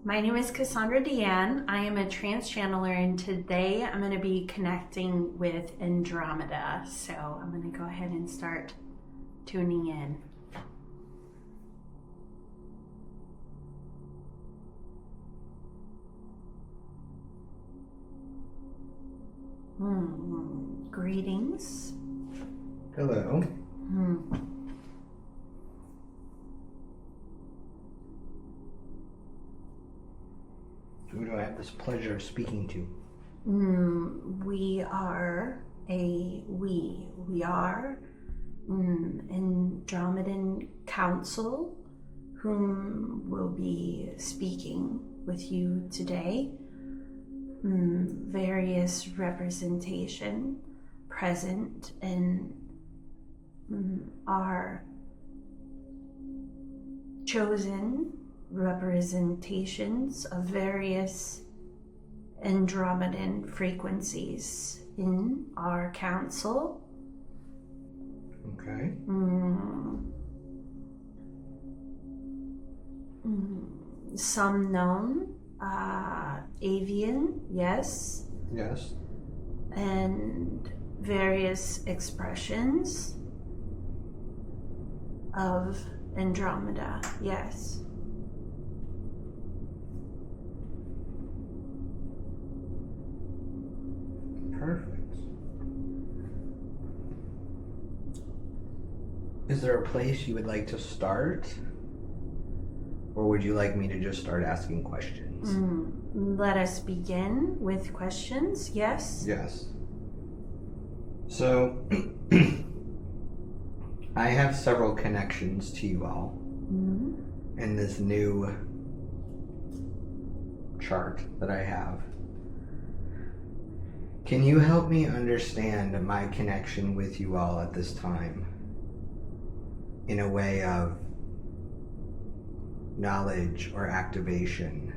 My name is Cassandra Deann. I am a trance channeler, and today I'm going to be connecting with Andromeda. So I'm going to go ahead and start tuning in. Greetings. Hello. Who do I have this pleasure of speaking to? We are Andromedan Council, whom will be speaking with you today. Various representation present in our chosen representations of various Andromedan frequencies in our council. Okay. Some known, Avian, yes. Yes. And various expressions of Andromeda, yes. Perfect. Is there a place you would like to start? Or would you like me to just start asking questions? Let us begin with questions, yes? Yes. So, I have several connections to you all in this new chart that I have. Can you help me understand my connection with you all at this time in a way of knowledge or activation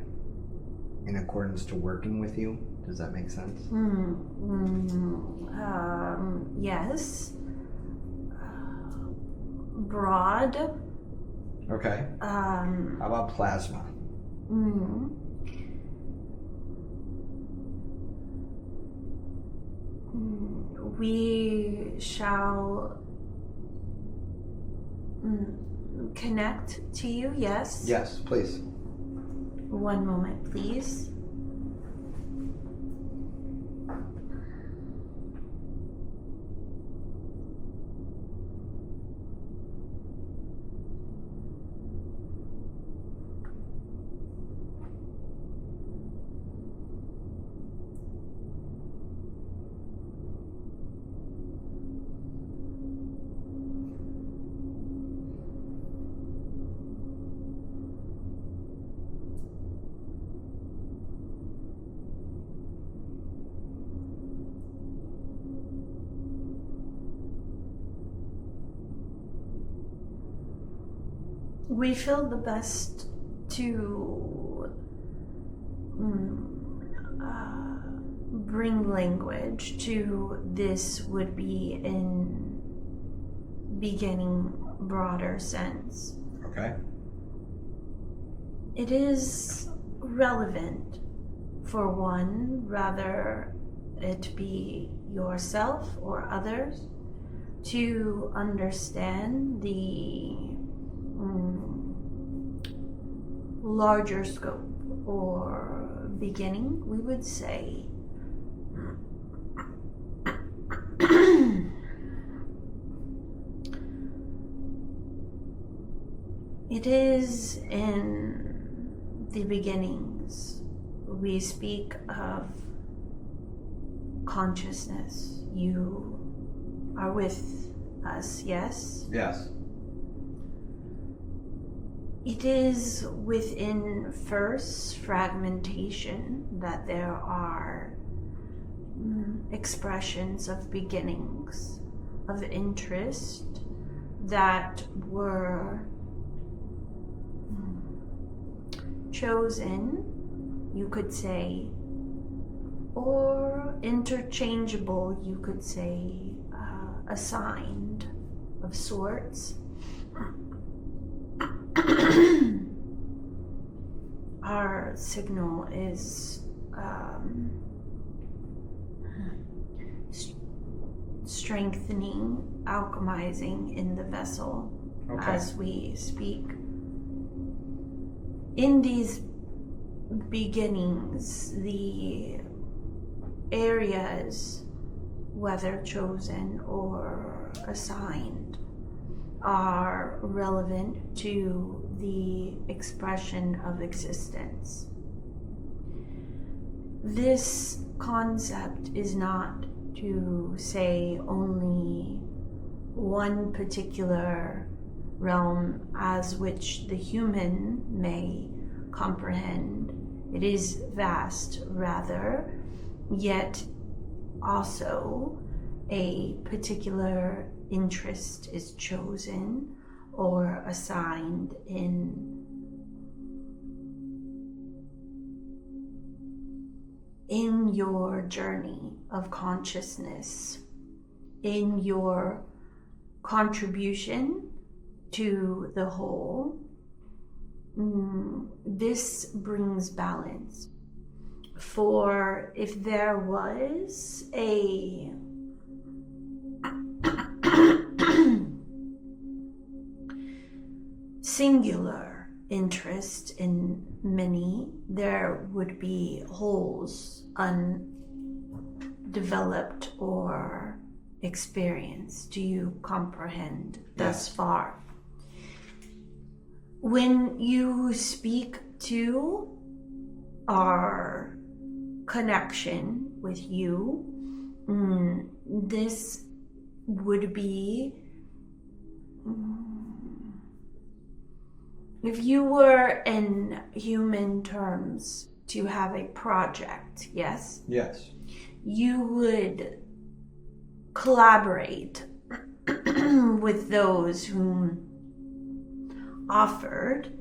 in accordance to working with you? Does that make sense? Yes. Broad. Okay. How about plasma? We shall connect to you, yes? Yes, please. One moment, please. We feel the best to bring language to this would be in beginning broader sense. Okay. It is relevant for one, rather it be yourself or others, to understand the larger scope or beginning, we would say. It is in the beginnings we speak of consciousness. You are with us, yes? Yes. It is within first fragmentation that there are expressions of beginnings, of interest that were chosen, you could say, or interchangeable, you could say, assigned of sorts. our signal is strengthening, alchemizing in the vessel as we speak. In these beginnings, the areas, whether chosen or assigned, are relevant to the expression of existence. This concept is not to say only one particular realm as which the human may comprehend. It is vast, rather, yet also a particular interest is chosen or assigned in your journey of consciousness, in your contribution to the whole. This brings balance. For if there was a singular interest in many, there would be holes undeveloped or experienced. Do you comprehend thus far? When you speak to our connection with you, this would be, if you were in human terms to have a project, yes? Yes. You would collaborate with those whom offered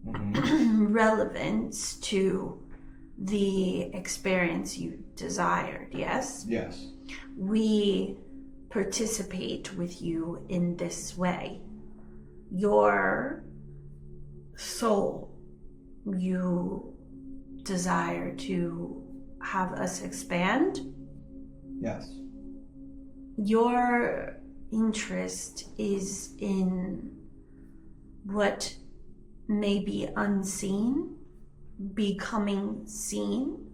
relevance to the experience you desired, yes? Yes. We participate with you in this way. Your soul, you desire to have us expand. Yes. Your interest is in what may be unseen, becoming seen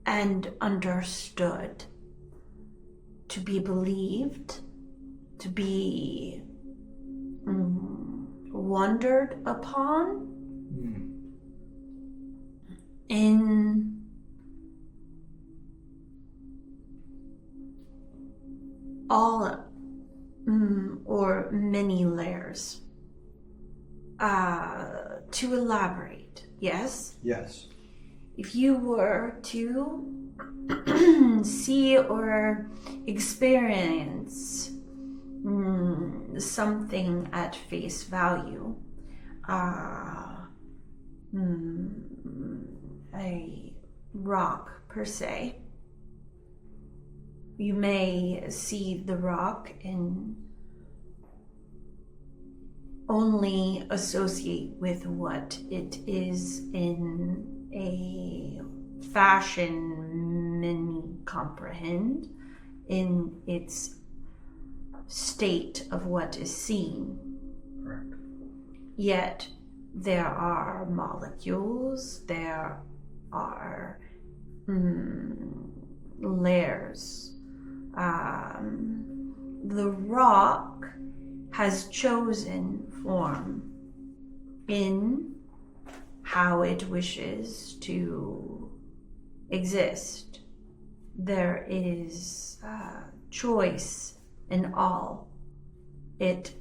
and understood, to be believed, to be wondered upon in all or many layers. To elaborate, yes? Yes. If you were to see or experience something at face value, a rock per se, you may see the rock and only associate with what it is in a fashion many comprehend in its state of what is seen. Correct. Yet there are molecules, there are layers. The rock has chosen form in how it wishes to exist. There is choice in all. It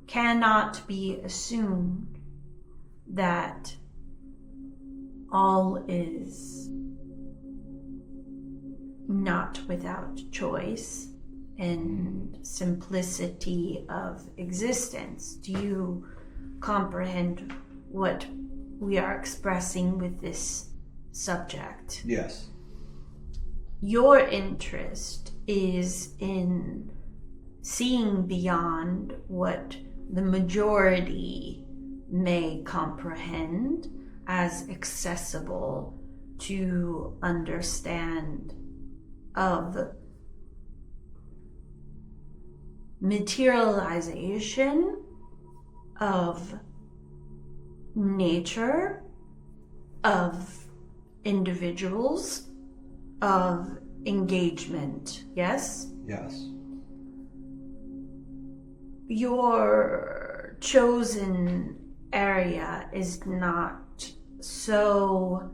cannot be assumed that all is not without choice and simplicity of existence. Do you comprehend what we are expressing with this subject? Yes. Your interest is in seeing beyond what the majority may comprehend as accessible to understand of materialization of nature, of individuals, of engagement. Yes? Yes. Your chosen area is not so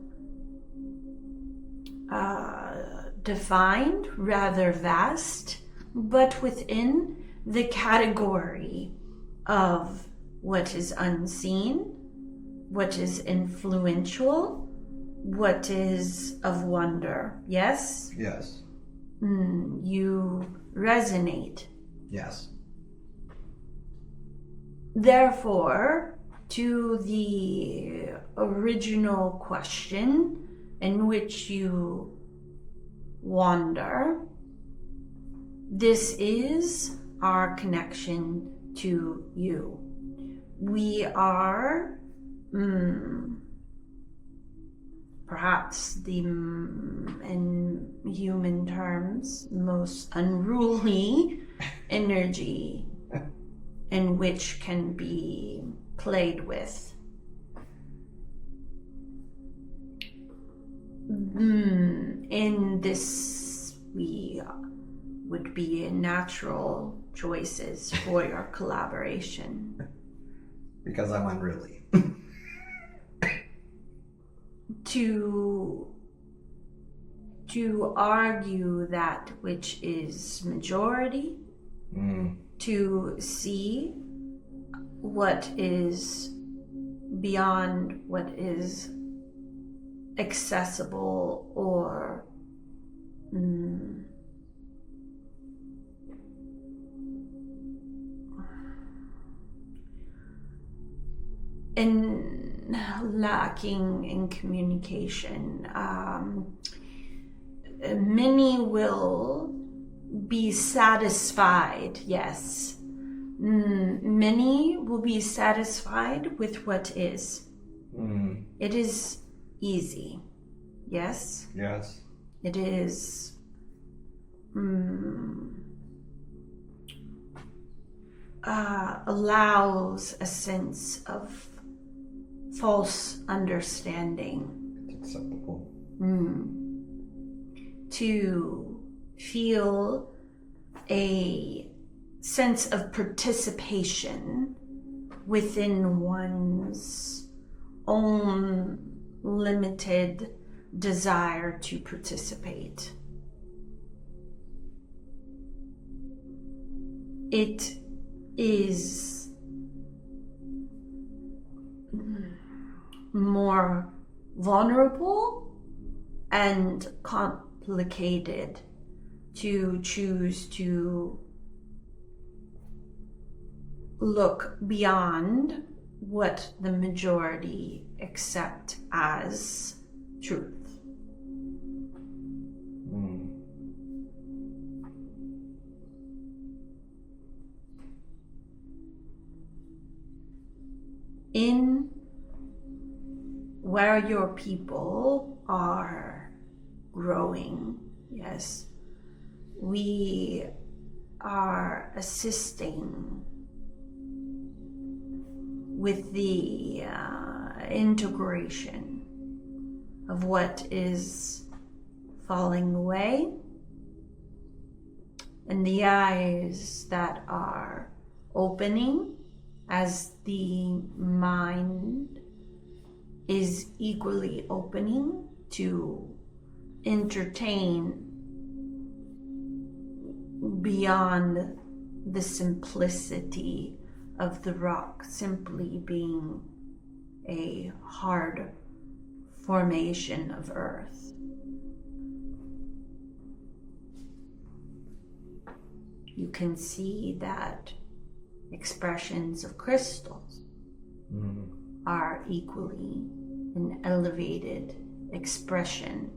defined, rather vast, but within the category of what is unseen, what is influential, what is of wonder. Yes? Yes. You resonate. Yes. Therefore, to the original question in which you wander, this is our connection to you. We are perhaps in human terms, most unruly energy in which can be played with. In this, we would be natural choices for your collaboration. Because I'm unruly. To argue that which is majority, to see what is beyond what is accessible or in lacking in communication. Many will be satisfied, yes. Many will be satisfied with what is. It is easy, yes? Yes. It is allows a sense of false understanding. It's acceptable. To feel a sense of participation within one's own limited desire to participate. It is more vulnerable and complicated to choose to look beyond what the majority accept as truth. In where your people are growing, yes, we are assisting with the integration of what is falling away and the eyes that are opening as the mind is equally opening to entertain beyond the simplicity of the rock simply being a hard formation of earth. You can see that expressions of crystals are equally an elevated expression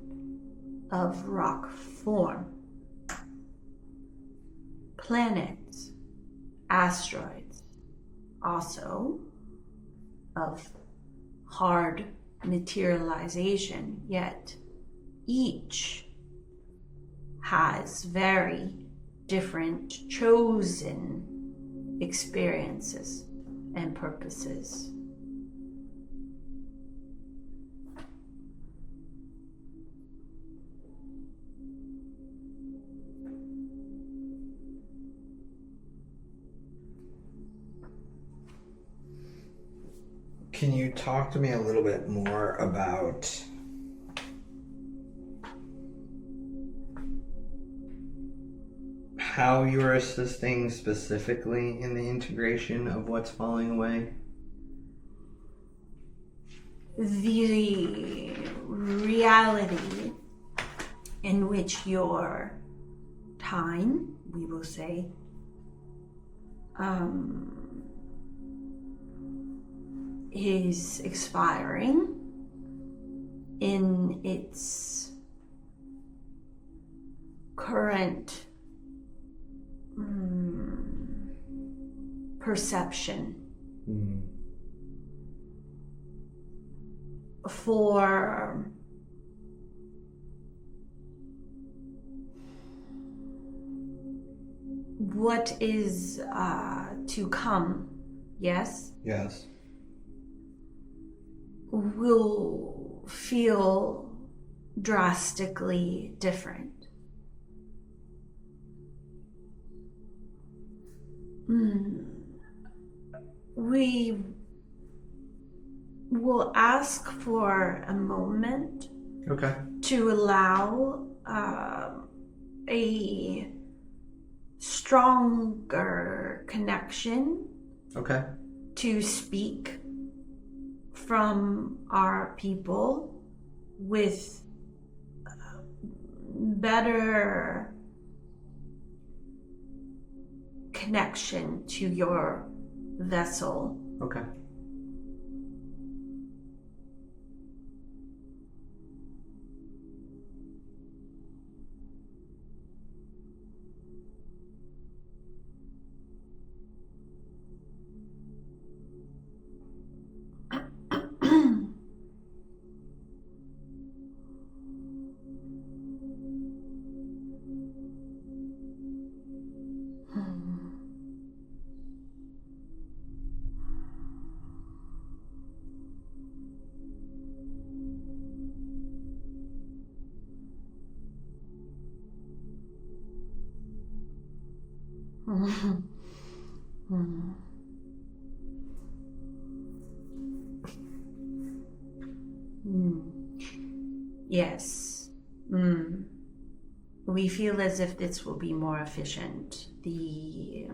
of rock form. Planets, asteroids, also of hard materialization, yet each has very different chosen experiences and purposes. Can you talk to me a little bit more about how you're assisting specifically in the integration of what's falling away? The reality in which your time, we will say, is expiring in its current perception. For what is to come, yes? Yes. Will feel drastically different. We will ask for a moment to allow a stronger connection to speak from our people with better connection to your vessel. Okay. Yes. We feel as if this will be more efficient. The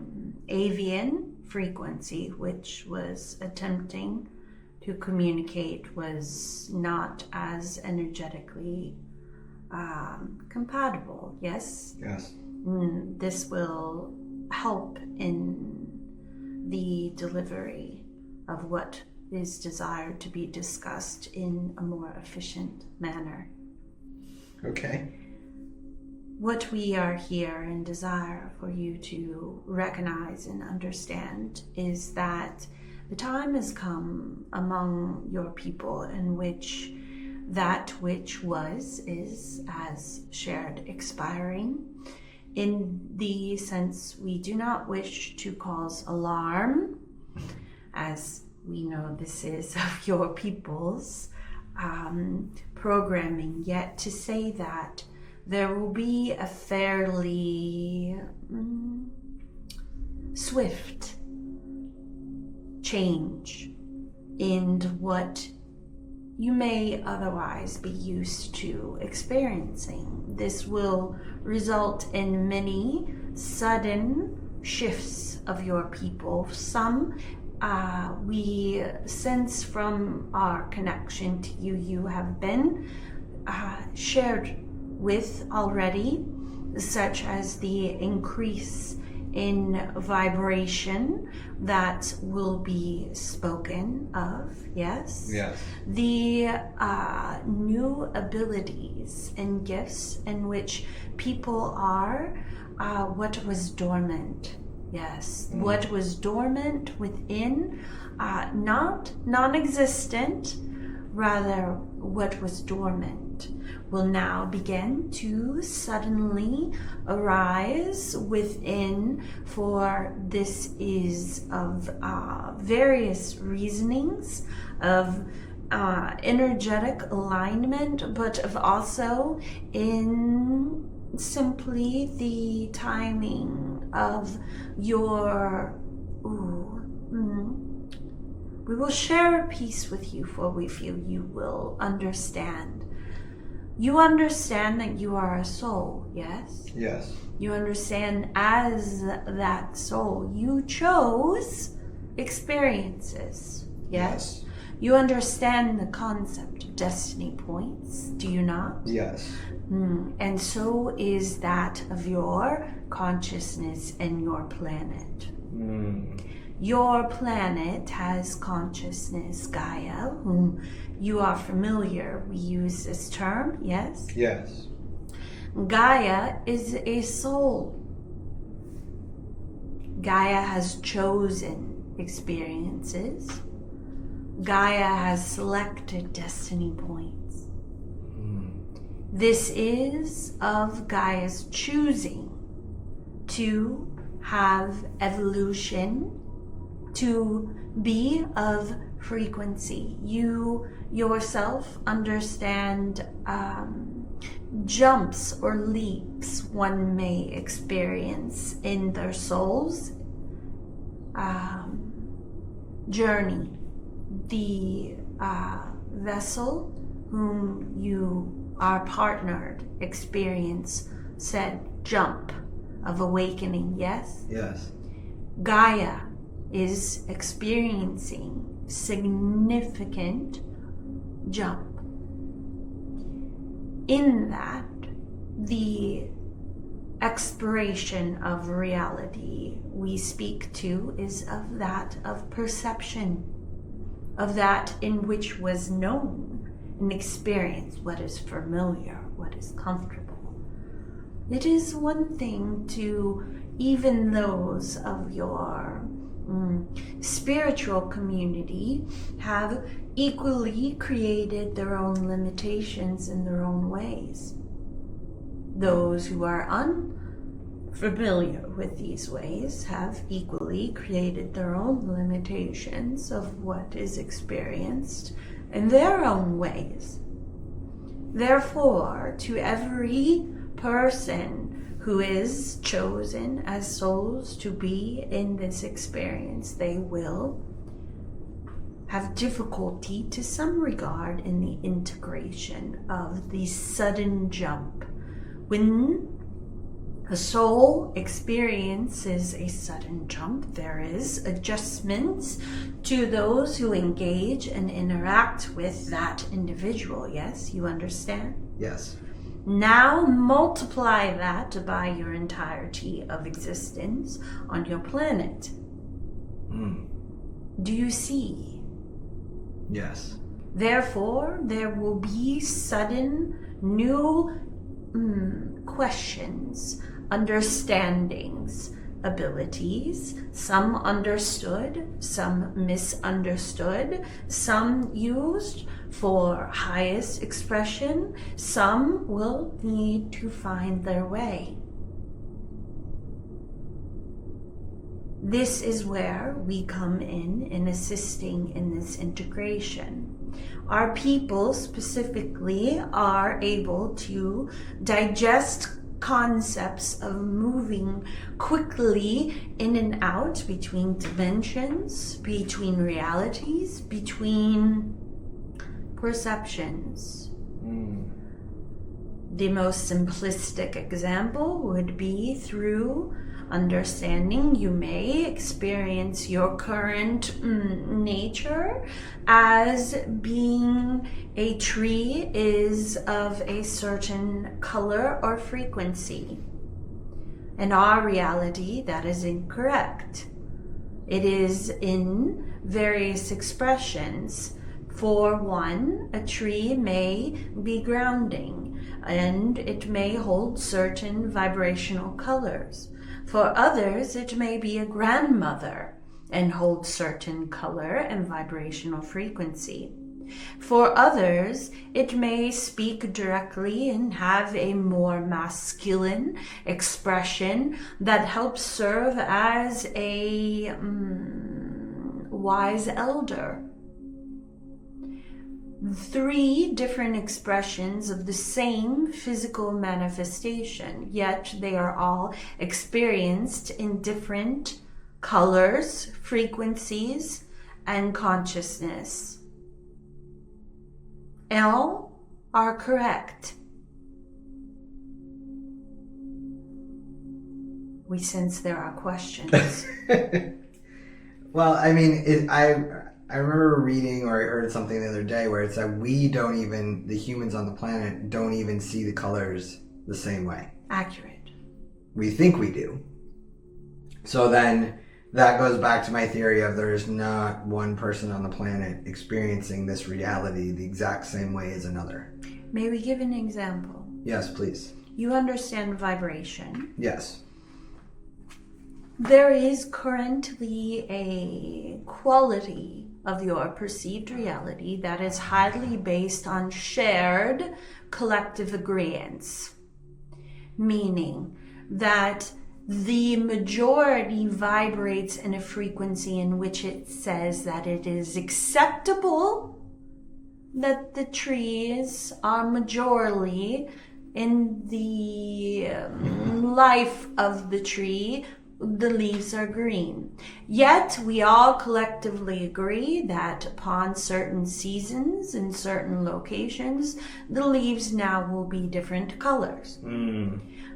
Avian frequency, which was attempting to communicate, was not as energetically compatible. Yes? Yes. This will help in the delivery of what is desired to be discussed in a more efficient manner. Okay. What we are here and desire for you to recognize and understand is that the time has come among your people in which that which was is, as shared, expiring. In the sense, we do not wish to cause alarm, as we know this is of your people's programming, yet to say that there will be a fairly swift change in what you may otherwise be used to experiencing. This will result in many sudden shifts of your people. Some we sense from our connection to you, you have been shared with already, such as the increase in vibration that will be spoken of, yes? Yes. The new abilities and gifts in which people are what was dormant Yes, what was dormant within, not non-existent, rather what was dormant will now begin to suddenly arise within, for this is of various reasonings of energetic alignment, but of also in simply the timing of your we will share a piece with you, for we feel you will understand. You understand that you are a soul, yes? Yes. You understand as that soul, you chose experiences, yes? You understand the concept of destiny points, do you not? Yes. And so is that of your consciousness and your planet. Your planet has consciousness, Gaia, whom you are familiar. We use this term, yes? Yes. Gaia is a soul. Gaia has chosen experiences. Gaia has selected destiny points. This is of Gaia's choosing to have evolution, to be of frequency. You yourself understand jumps or leaps one may experience in their soul's journey. The vessel whom you are partnered experience said jump of awakening, yes? Yes. Gaia is experiencing significant jump. In that, the expiration of reality we speak to is of that of perception, of that in which was known and experienced, what is familiar, what is comfortable. It is one thing to even those of your spiritual community have equally created their own limitations in their own ways. Those who are unfamiliar with these ways have equally created their own limitations of what is experienced in their own ways. Therefore, to every person who is chosen as souls to be in this experience, they will have difficulty to some regard in the integration of the sudden jump. When a soul experiences a sudden jump, there is adjustments to those who engage and interact with that individual. Yes, you understand? Yes. Now multiply that by your entirety of existence on your planet. Do you see? Yes. Therefore, there will be sudden new questions, understandings, abilities, some understood, some misunderstood, some used for highest expression, some will need to find their way. This is where we come in assisting in this integration. Our people specifically are able to digest concepts of moving quickly in and out between dimensions, between realities, between perceptions. The most simplistic example would be through understanding. You may experience your current nature as being a tree is of a certain color or frequency. In our reality, that is incorrect. It is in various expressions. For one, a tree may be grounding, and it may hold certain vibrational colors. For others, it may be a grandmother and hold certain color and vibrational frequency. For others, it may speak directly and have a more masculine expression that helps serve as a wise elder. 3 different expressions of the same physical manifestation, yet they are all experienced in different colors, frequencies, and consciousness. All are correct. We sense there are questions. Well, I mean, I remember reading, or I heard something the other day where it said the humans on the planet don't even see the colors the same way. Accurate. We think we do. So then that goes back to my theory of there is not one person on the planet experiencing this reality the exact same way as another. May we give an example? Yes, please. You understand vibration. Yes. There is currently a quality of your perceived reality that is highly based on shared collective agreeance, meaning that the majority vibrates in a frequency in which it says that it is acceptable that the trees are majorly in the life of the tree. The leaves are green. Yet we all collectively agree that upon certain seasons in certain locations, the leaves now will be different colors.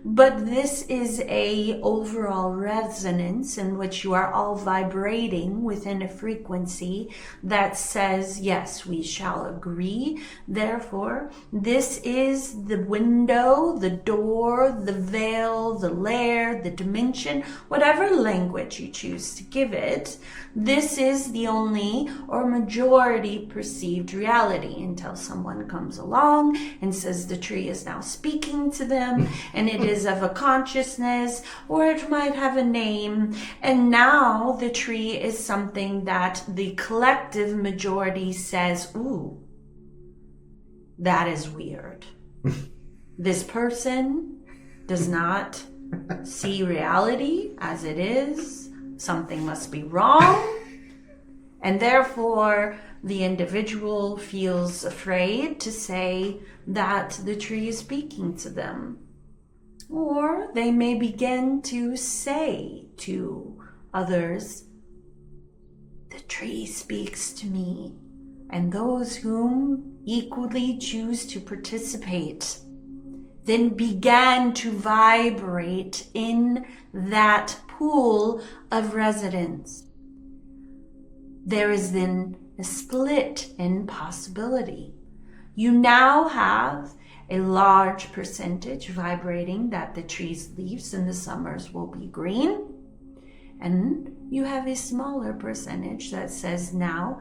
But this is a overall resonance in which you are all vibrating within a frequency that says, yes, we shall agree. Therefore, this is the window, the door, the veil, the layer, the dimension, whatever language you choose to give it. This is the only or majority perceived reality until someone comes along and says the tree is now speaking to them and it is of a consciousness, or it might have a name, and now the tree is something that the collective majority says, ooh, that is weird. This person does not see reality as it is. Something must be wrong. And therefore, the individual feels afraid to say that the tree is speaking to them. Or they may begin to say to others, the tree speaks to me. And those whom equally choose to participate then began to vibrate in that pool of resonance. There is then a split in possibility. You now have a large percentage vibrating that the tree's leaves in the summers will be green. And you have a smaller percentage that says now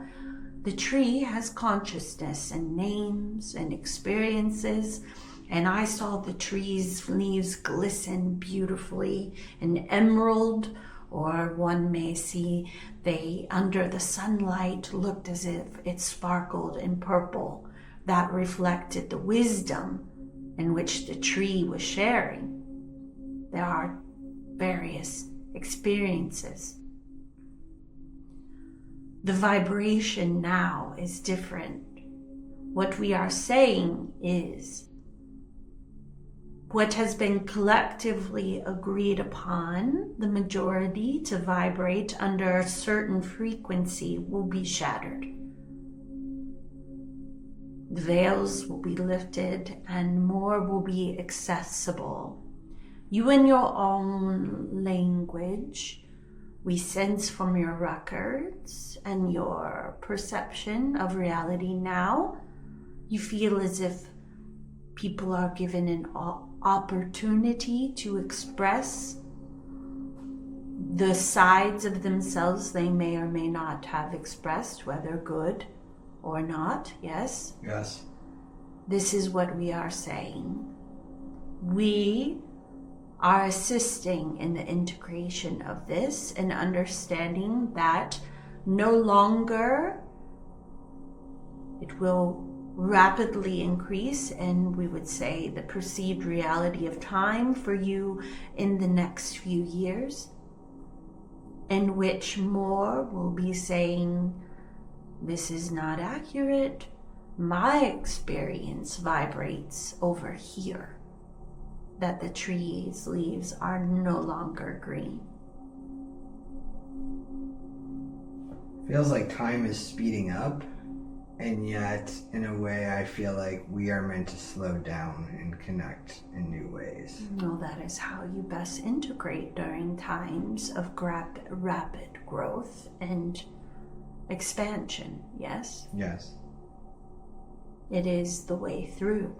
the tree has consciousness and names and experiences. And I saw the tree's leaves glisten beautifully in emerald, or one may see they, under the sunlight, looked as if it sparkled in purple. That reflected the wisdom in which the tree was sharing. There are various experiences. The vibration now is different. What we are saying is what has been collectively agreed upon, the majority to vibrate under a certain frequency, will be shattered. The veils will be lifted and more will be accessible. You in your own language, we sense from your records and your perception of reality now, you feel as if people are given an opportunity to express the sides of themselves they may or may not have expressed, whether good or not. Yes? Yes. This is what we are saying. We are assisting in the integration of this and understanding that no longer it will rapidly increase, and we would say the perceived reality of time for you in the next few years, in which more will be saying, this is not accurate, my experience vibrates over here, that the trees' leaves are no longer green. Feels like time is speeding up, and yet, in a way, I feel like we are meant to slow down and connect in new ways. Well, that is how you best integrate during times of rapid growth and expansion, yes? Yes. It is the way through.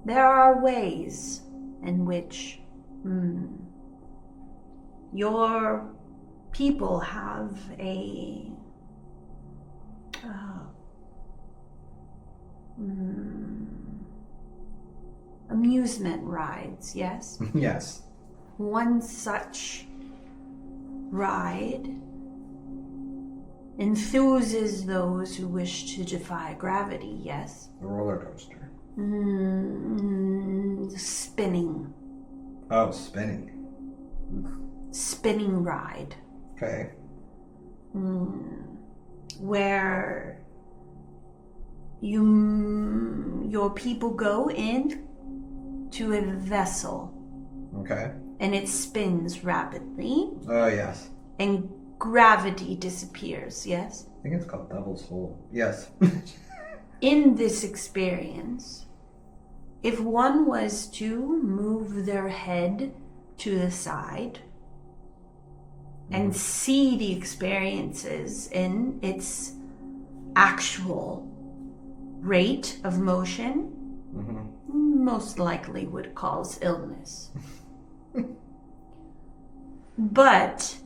There are ways in which your people have a amusement rides, yes? Yes. One such ride enthuses those who wish to defy gravity, yes? The roller coaster. Spinning. Oh, spinning. Spinning ride. Okay. Where your people go in to a vessel. Okay. And it spins rapidly. Oh, yes. And gravity disappears, yes? I think it's called Devil's Hole. Yes. In this experience, if one was to move their head to the side and see the experiences in its actual rate of motion, most likely would cause illness. But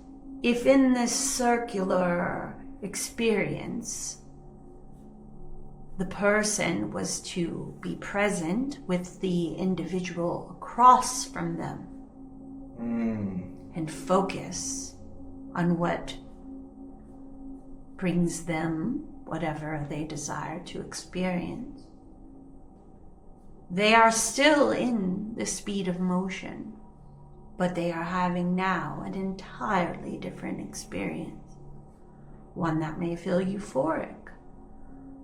if in this circular experience the person was to be present with the individual across from them and focus on what brings them whatever they desire to experience, they are still in the speed of motion, but they are having now an entirely different experience. One that may feel euphoric,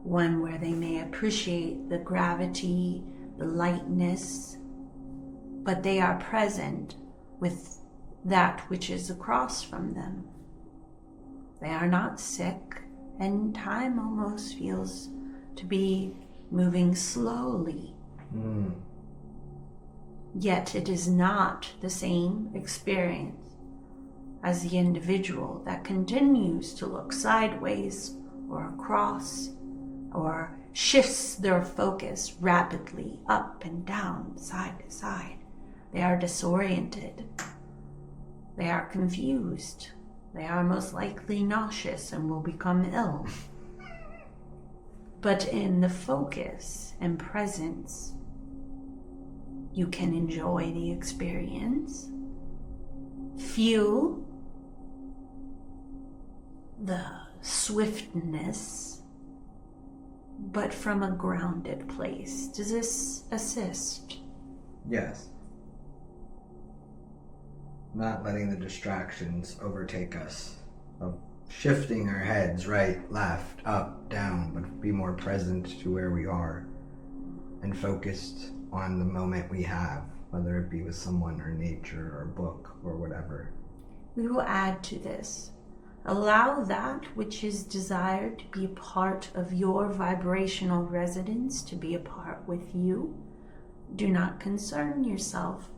one where they may appreciate the gravity, the lightness, but they are present with that which is across from them. They are not sick, and time almost feels to be moving slowly. Yet it is not the same experience as the individual that continues to look sideways or across or shifts their focus rapidly up and down, side to side. They are disoriented. They are confused. They are most likely nauseous and will become ill. But in the focus and presence, you can enjoy the experience, feel the swiftness, but from a grounded place. Does this assist? Yes. Not letting the distractions overtake us, of shifting our heads right, left, up, down, but be more present to where we are and focused on the moment we have, whether it be with someone or nature or book or whatever. We will add to this. Allow that which is desired to be a part of your vibrational resonance to be a part with you. Do not concern yourself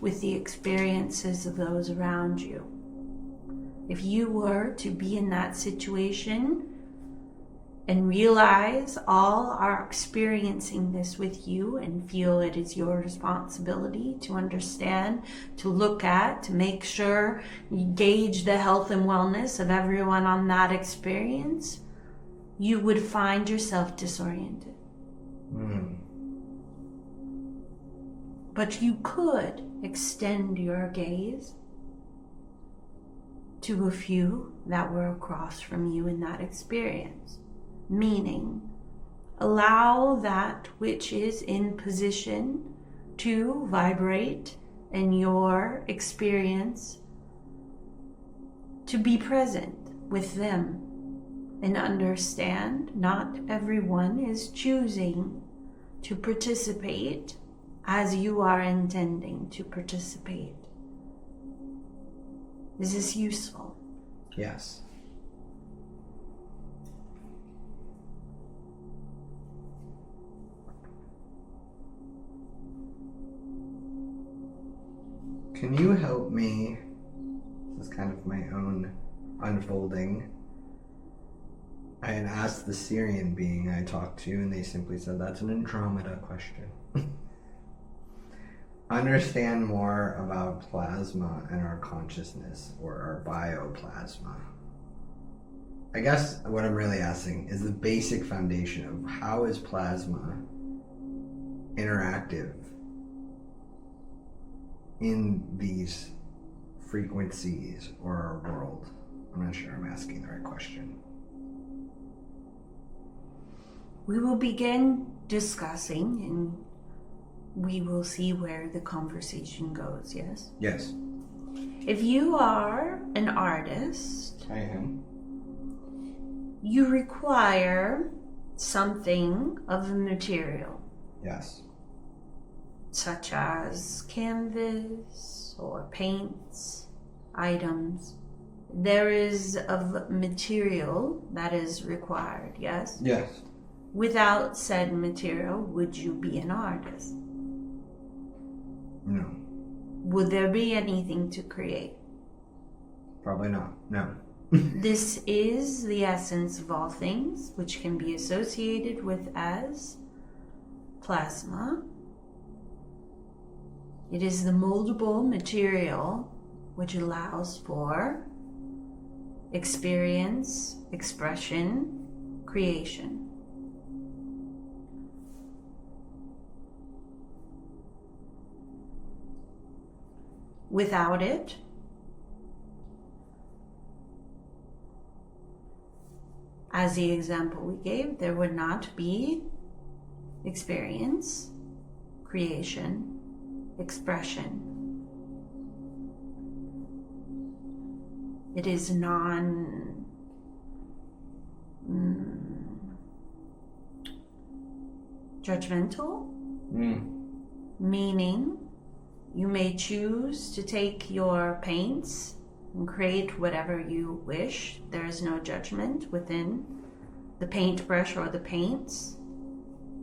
with the experiences of those around you. If you were to be in that situation and realize all are experiencing this with you and feel it is your responsibility to understand, to look at, to make sure you gauge the health and wellness of everyone on that experience, you would find yourself disoriented. But you could extend your gaze to a few that were across from you in that experience. Meaning, allow that which is in position to vibrate in your experience to be present with them and understand not everyone is choosing to participate as you are intending to participate. Is this useful? Yes. Can you help me? This is kind of my own unfolding. I had asked the Syrian being I talked to, and they simply said that's an Andromeda question. Understand more about plasma and our consciousness, or our bioplasma. I guess what I'm really asking is the basic foundation of how is plasma interactive in these frequencies or our world? I'm not sure I'm asking the right question. We will begin discussing and we will see where the conversation goes, yes? Yes. If you are an artist, I am. you require something of a material, Yes. such as canvas or paints, items. There is of material that is required, yes? Yes. Without said material, would you be an artist? No. Would there be anything to create? Probably not. No. This is the essence of all things, which can be associated with as plasma. It is the moldable material which allows for experience, expression, creation. Without it, as the example we gave, there would not be experience, creation, expression. It is non-judgmental, meaning you may choose to take your paints and create whatever you wish. There is no judgment within the paintbrush or the paints.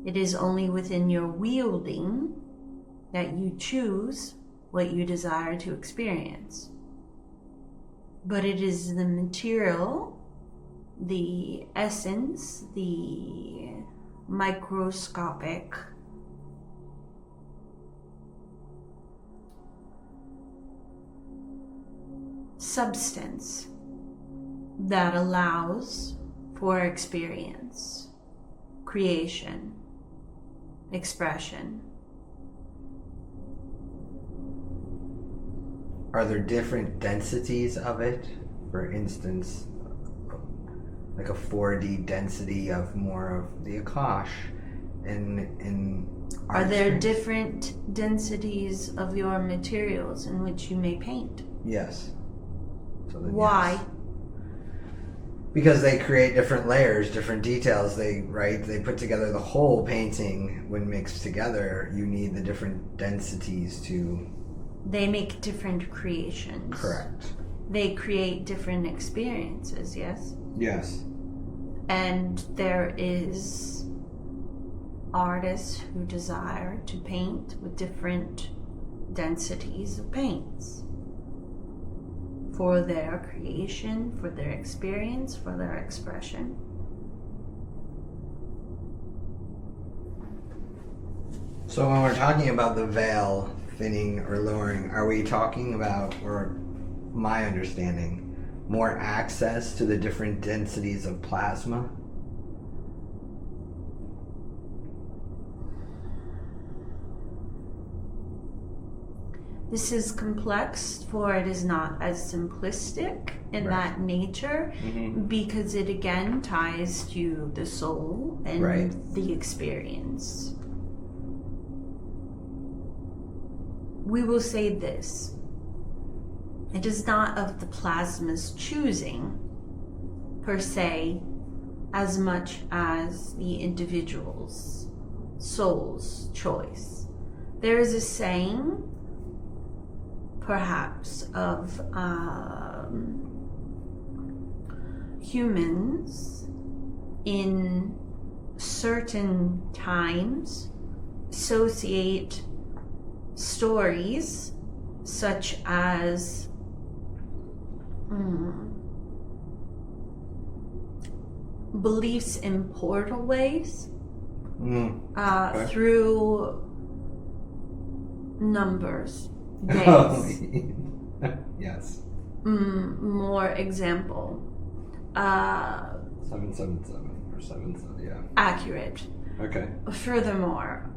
It is only within your wielding that you choose what you desire to experience. But it is the material, the essence, the microscopic substance that allows for experience, creation, expression. Are there different densities of it? For instance, like a 4D density of more of the Akash in Are there experience? different densities of your materials in which you may paint? Yes. So then Why? yes. Because they create different layers, different details. They put together the whole painting. When mixed together, you need the different densities to... They make different creations. Correct. They create different experiences, yes? Yes. And there is artists who desire to paint with different densities of paints for their creation, for their experience, for their expression. So when we're talking about the veil thinning or lowering, are we talking about, or my understanding, more access to the different densities of plasma? This is complex, for it is not as simplistic in that nature, because it again ties to the soul and the experience. We will say this. It is not of the plasma's choosing, per se, as much as the individual's soul's choice. There is a saying, perhaps, of humans in certain times associate stories such as beliefs in portal ways through numbers, days. Yes. More example. 777 or 77, yeah. Accurate. Okay. Furthermore,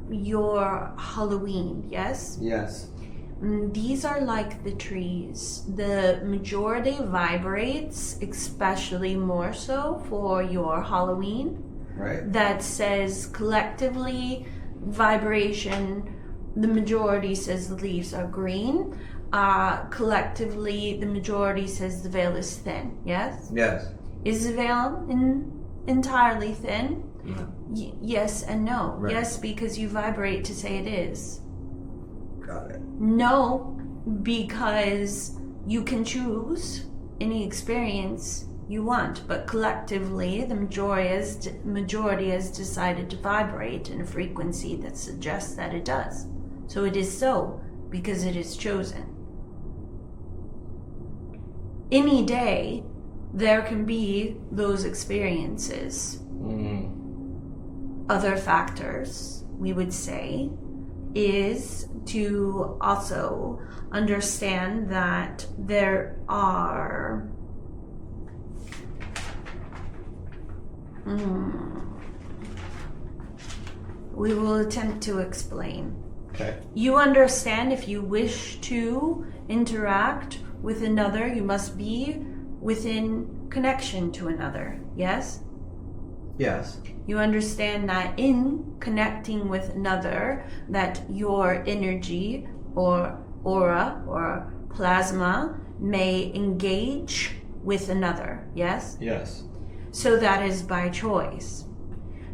your Halloween, yes? Yes. These are like the trees. The majority vibrates, especially more so for your Halloween. Right. That says collectively vibration, the majority says the leaves are green. Collectively, the majority says the veil is thin, yes? Yes. Is the veil entirely thin? No. Yes and no. Right. Yes, because you vibrate to say it is. Got it. No, because you can choose any experience you want, but collectively the majority has decided to vibrate in a frequency that suggests that it does. So it is so, because it is chosen. Any day, there can be those experiences. Other factors, we would say, is to also understand that there are we will attempt to explain. Okay. You understand, if you wish to interact with another, you must be within connection to another, yes? Yes. You understand that in connecting with another, that your energy or aura or plasma may engage with another, yes? Yes. So that is by choice.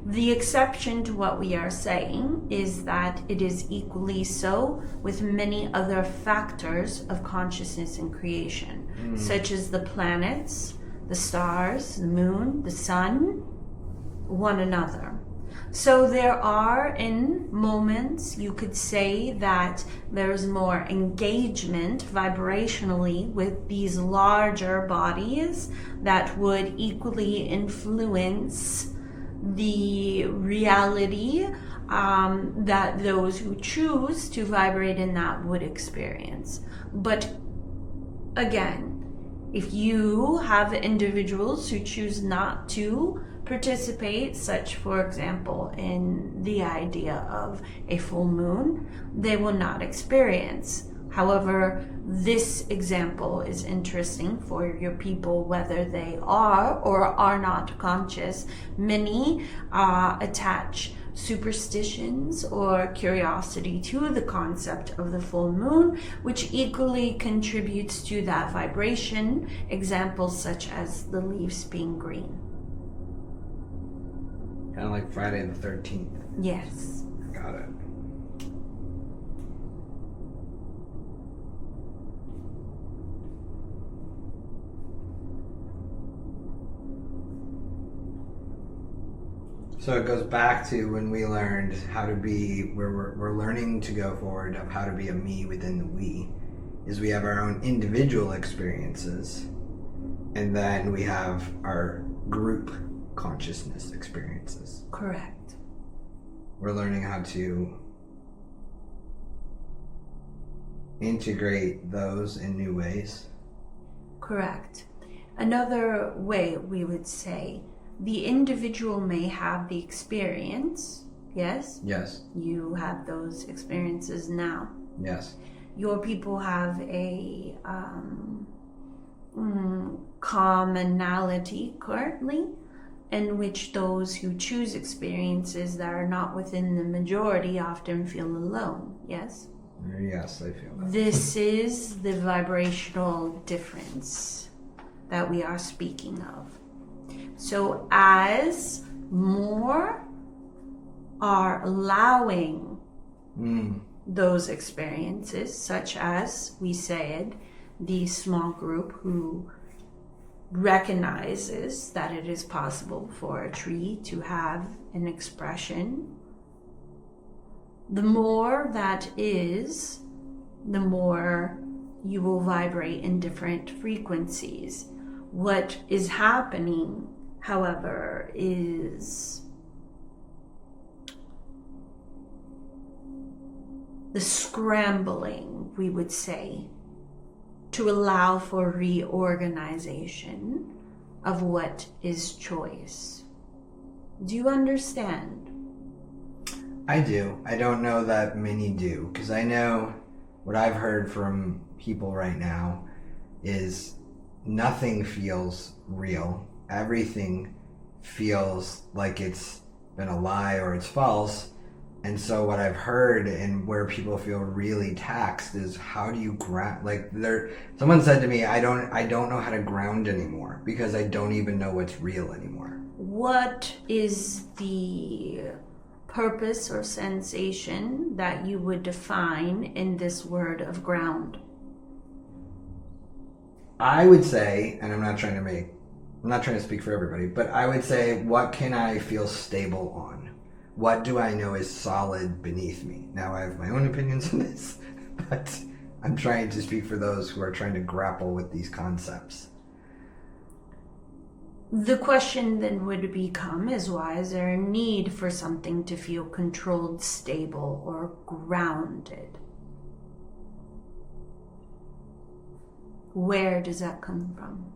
The exception to what we are saying is that it is equally so with many other factors of consciousness and creation, such as the planets, the stars, the moon, the sun, one another. So there are, in moments, you could say that there's more engagement vibrationally with these larger bodies that would equally influence the reality that those who choose to vibrate in that would experience. But again, if you have individuals who choose not to participate, such for example in the idea of a full moon, they will not experience. However, this example is interesting for your people, whether they are or are not conscious. Many attach superstitions or curiosity to the concept of the full moon, which equally contributes to that vibration. Examples such as the leaves being green. Kind of like Friday the 13th. Yes. Got it. So it goes back to when we learned how to be, where we're learning to go forward of how to be a me within the we, is we have our own individual experiences, and then we have our group consciousness experiences. Correct. We're learning how to integrate those in new ways. Correct. Another way we would say, the individual may have the experience, yes? Yes. You have those experiences now. Yes. Your people have a commonality currently, in which those who choose experiences that are not within the majority often feel alone. Yes? Yes, I feel that. This is the vibrational difference that we are speaking of. So as more are allowing those experiences, such as we said, the small group who recognizes that it is possible for a tree to have an expression, the more that is, the more you will vibrate in different frequencies. What is happening, however, is the scrambling, we would say, to allow for reorganization of what is choice. Do you understand? I do. I don't know that many do, because I know what I've heard from people right now is nothing feels real. Everything feels like it's been a lie or it's false. And so what I've heard and where people feel really taxed is, how do you ground? Like, someone said to me, I don't know how to ground anymore because I don't even know what's real anymore. What is the purpose or sensation that you would define in this word of ground? I would say, and I'm not trying to speak for everybody, but I would say, what can I feel stable on? What do I know is solid beneath me? Now, I have my own opinions on this, but I'm trying to speak for those who are trying to grapple with these concepts. The question then would become is, why is there a need for something to feel controlled, stable, or grounded? Where does that come from?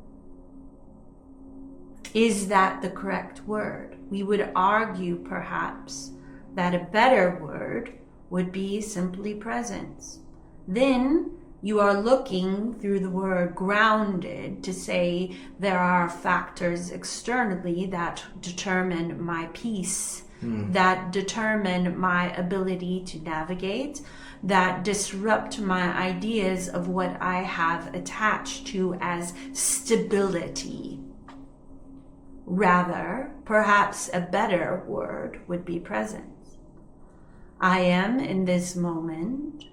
Is that the correct word? We would argue perhaps that a better word would be simply presence. Then you are looking through the word grounded to say there are factors externally that determine my peace, that determine my ability to navigate, that disrupt my ideas of what I have attached to as stability. Rather, perhaps a better word would be presence. I am in this moment.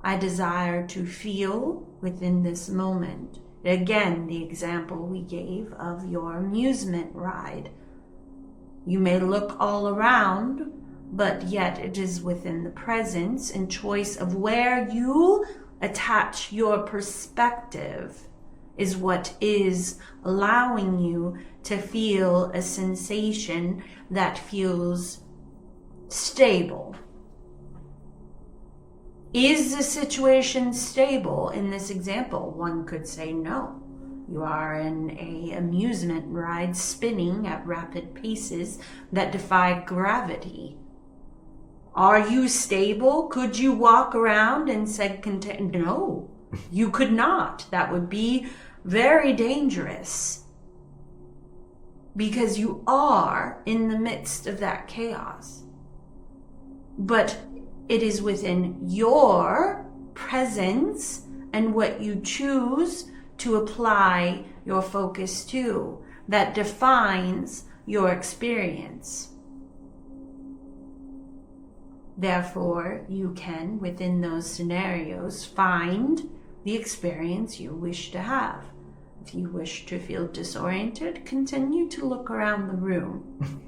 I desire to feel within this moment. Again, the example we gave of your amusement ride. You may look all around, but yet it is within the presence and choice of where you attach your perspective is what is allowing you to feel a sensation that feels stable. Is the situation stable in this example? One could say no. You are in an amusement ride spinning at rapid paces that defy gravity. Are you stable? Could you walk around and say, no, you could not. That would be very dangerous because you are in the midst of that chaos. But it is within your presence and what you choose to apply your focus to that defines your experience. Therefore, you can, within those scenarios, find the experience you wish to have. If you wish to feel disoriented, continue to look around the room.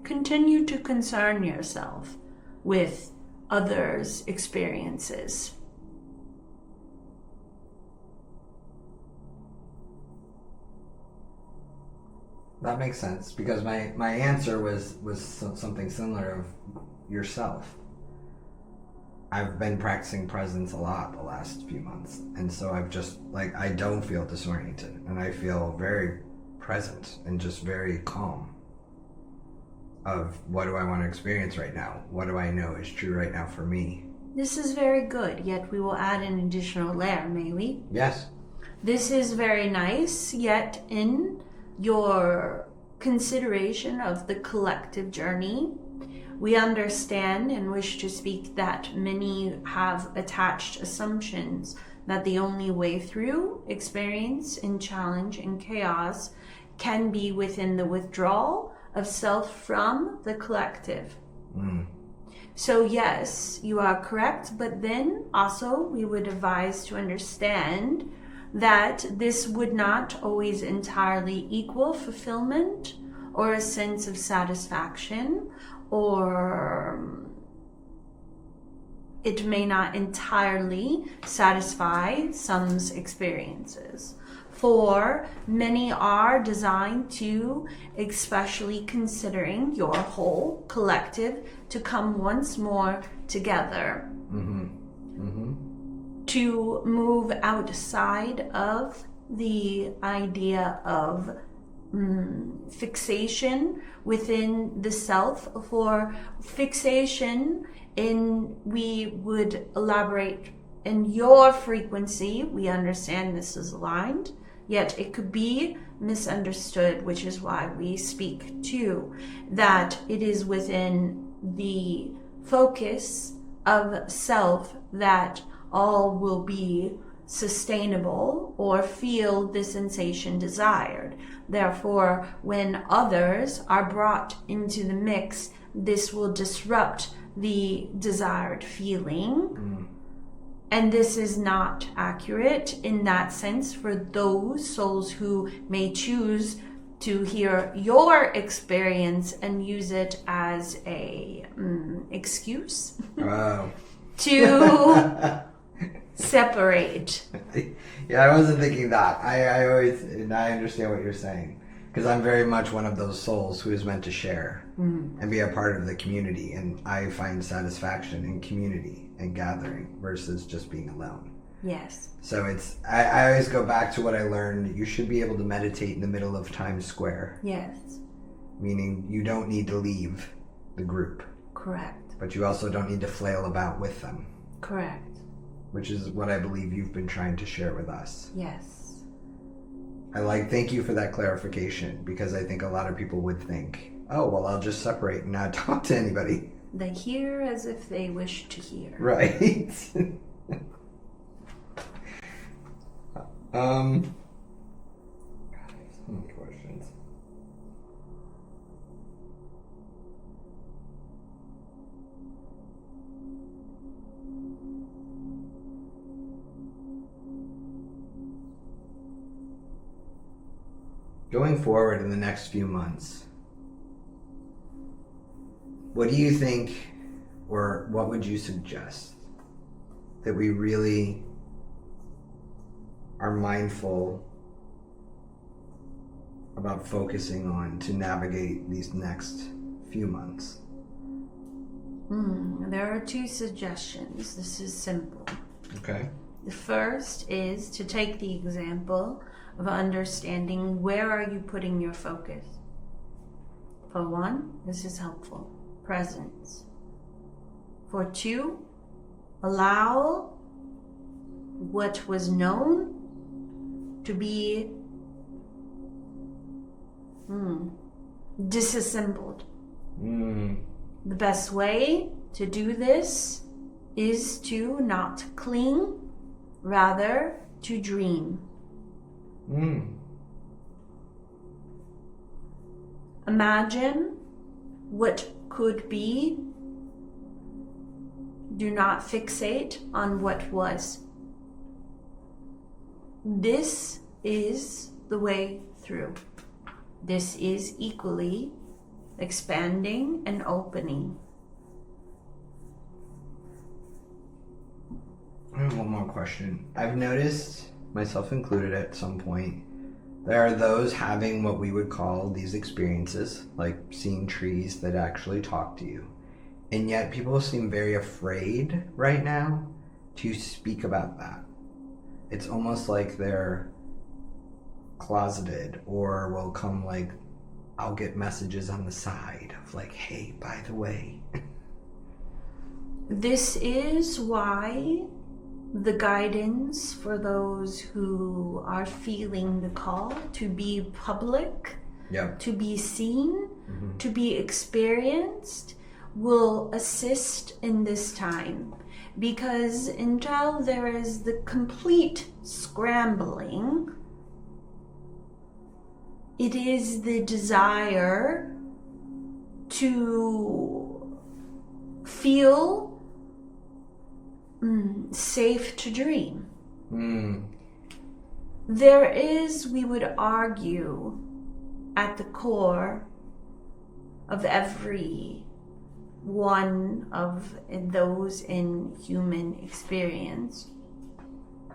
Continue to concern yourself with others' experiences. That makes sense, because my answer was something similar of yourself. I've been practicing presence a lot the last few months, and so I've just, I don't feel disoriented, and I feel very present and just very calm of what do I want to experience right now? What do I know is true right now for me? This is very good, yet we will add an additional layer, may we? Yes. This is very nice, yet in your consideration of the collective journey, we understand and wish to speak that many have attached assumptions that the only way through experience and challenge and chaos can be within the withdrawal of self from the collective. So yes, you are correct, but then also we would advise to understand that this would not always entirely equal fulfillment or a sense of satisfaction, or it may not entirely satisfy some's experiences. For many are designed to, especially considering your whole collective, to come once more together. To move outside of the idea of fixation within the self. For fixation, we would elaborate in your frequency. We understand this is aligned, yet it could be misunderstood, which is why we speak to that it is within the focus of self that all will be sustainable or feel the sensation desired. Therefore, when others are brought into the mix, this will disrupt the desired feeling. And this is not accurate in that sense for those souls who may choose to hear your experience and use it as a excuse to separate. Yeah, I wasn't thinking that. I always, and I understand what you're saying, because I'm very much one of those souls who is meant to share and be a part of the community, and I find satisfaction in community and gathering versus just being alone. Yes. So it's, I always go back to what I learned. You should be able to meditate in the middle of Times Square. Yes. Meaning you don't need to leave the group. Correct. But you also don't need to flail about with them. Correct. Which is what I believe you've been trying to share with us. Yes. Thank you for that clarification, because I think a lot of people would think, oh, well, I'll just separate and not talk to anybody. They hear as if they wish to hear. Right. God, I have so many questions. Going forward in the next few months, what do you think, or what would you suggest that we really are mindful about focusing on to navigate these next few months? There are two suggestions. This is simple. Okay. The first is to take the example of understanding where are you putting your focus. For one, this is helpful. Presence. For two, allow what was known to be disassembled. The best way to do this is to not cling, rather to dream. Imagine what could be. Do not fixate on what was. This is the way through. This is equally expanding and opening. I have one more question. I've noticed, myself included at some point, there are those having what we would call these experiences, like seeing trees that actually talk to you. And yet people seem very afraid right now to speak about that. It's almost like they're closeted, or will come like, I'll get messages on the side of like, hey, by the way. This is why the guidance for those who are feeling the call to be public, to be seen, to be experienced, will assist in this time. Because until there is the complete scrambling, it is the desire to feel safe to dream. There is, we would argue, at the core of every one of those in human experience,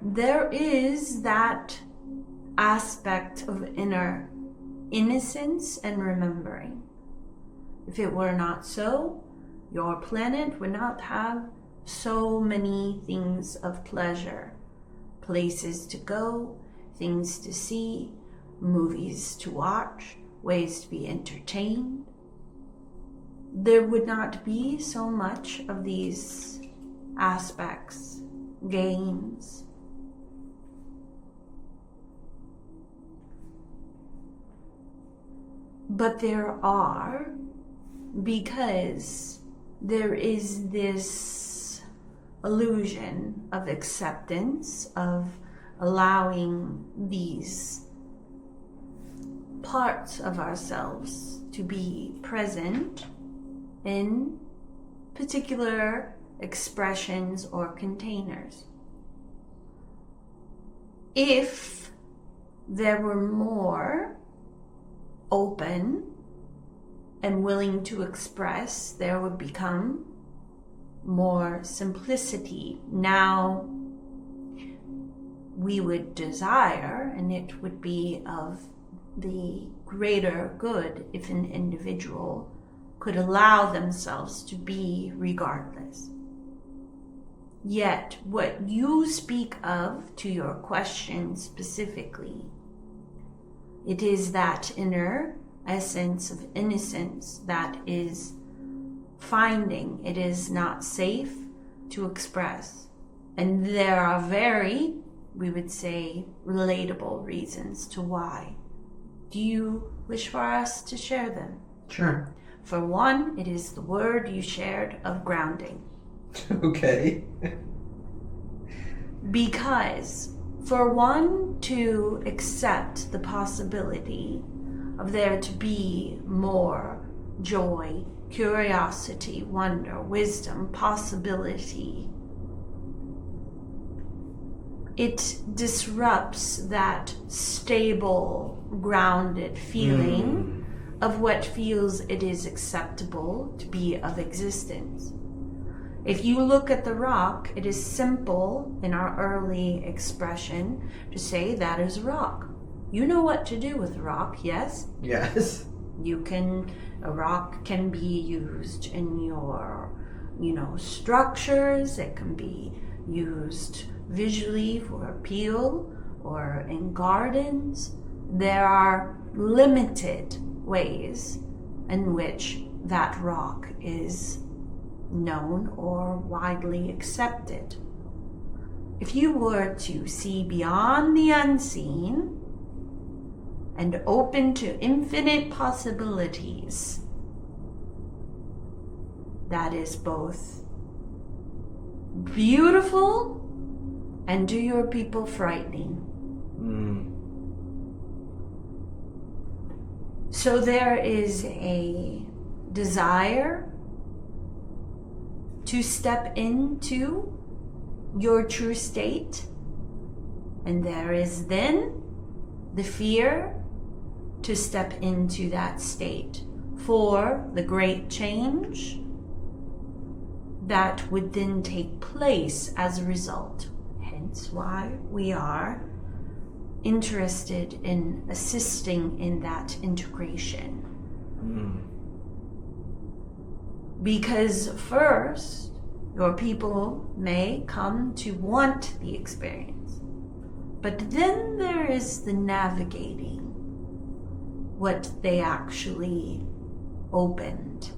there is that aspect of inner innocence and remembering. If it were not so, your planet would not have so many things of pleasure, places to go, things to see, movies to watch, ways to be entertained. There would not be so much of these aspects, games. But there are, because there is this illusion of acceptance, of allowing these parts of ourselves to be present in particular expressions or containers. If there were more open and willing to express, there would become more simplicity. Now we would desire, and it would be of the greater good if an individual could allow themselves to be regardless. Yet what you speak of to your question specifically, it is that inner essence of innocence that is finding it is not safe to express. And there are very, we would say, relatable reasons to why. Do you wish for us to share them? Sure. For one, it is the word you shared of grounding. Okay. Because for one to accept the possibility of there to be more joy, curiosity, wonder, wisdom, possibility, it disrupts that stable, grounded feeling of what feels it is acceptable to be of existence. If you look at the rock, it is simple in our early expression to say that is rock. You know what to do with rock, yes? Yes. A rock can be used in your, structures. It can be used visually for appeal or in gardens. There are limited ways in which that rock is known or widely accepted. If you were to see beyond the unseen and open to infinite possibilities, that is both beautiful and to your people frightening. So there is a desire to step into your true state, and there is then the fear to step into that state for the great change that would then take place as a result. Hence why we are interested in assisting in that integration. Because first, your people may come to want the experience, but then there is the navigating what they actually opened.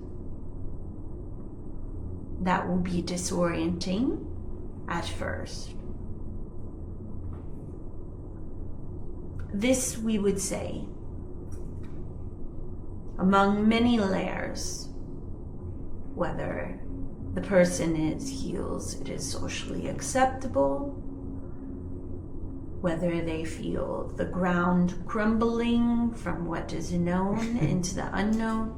that will be disorienting at first. This, we would say, among many layers, whether the person feels it is socially acceptable, whether they feel the ground crumbling from what is known into the unknown.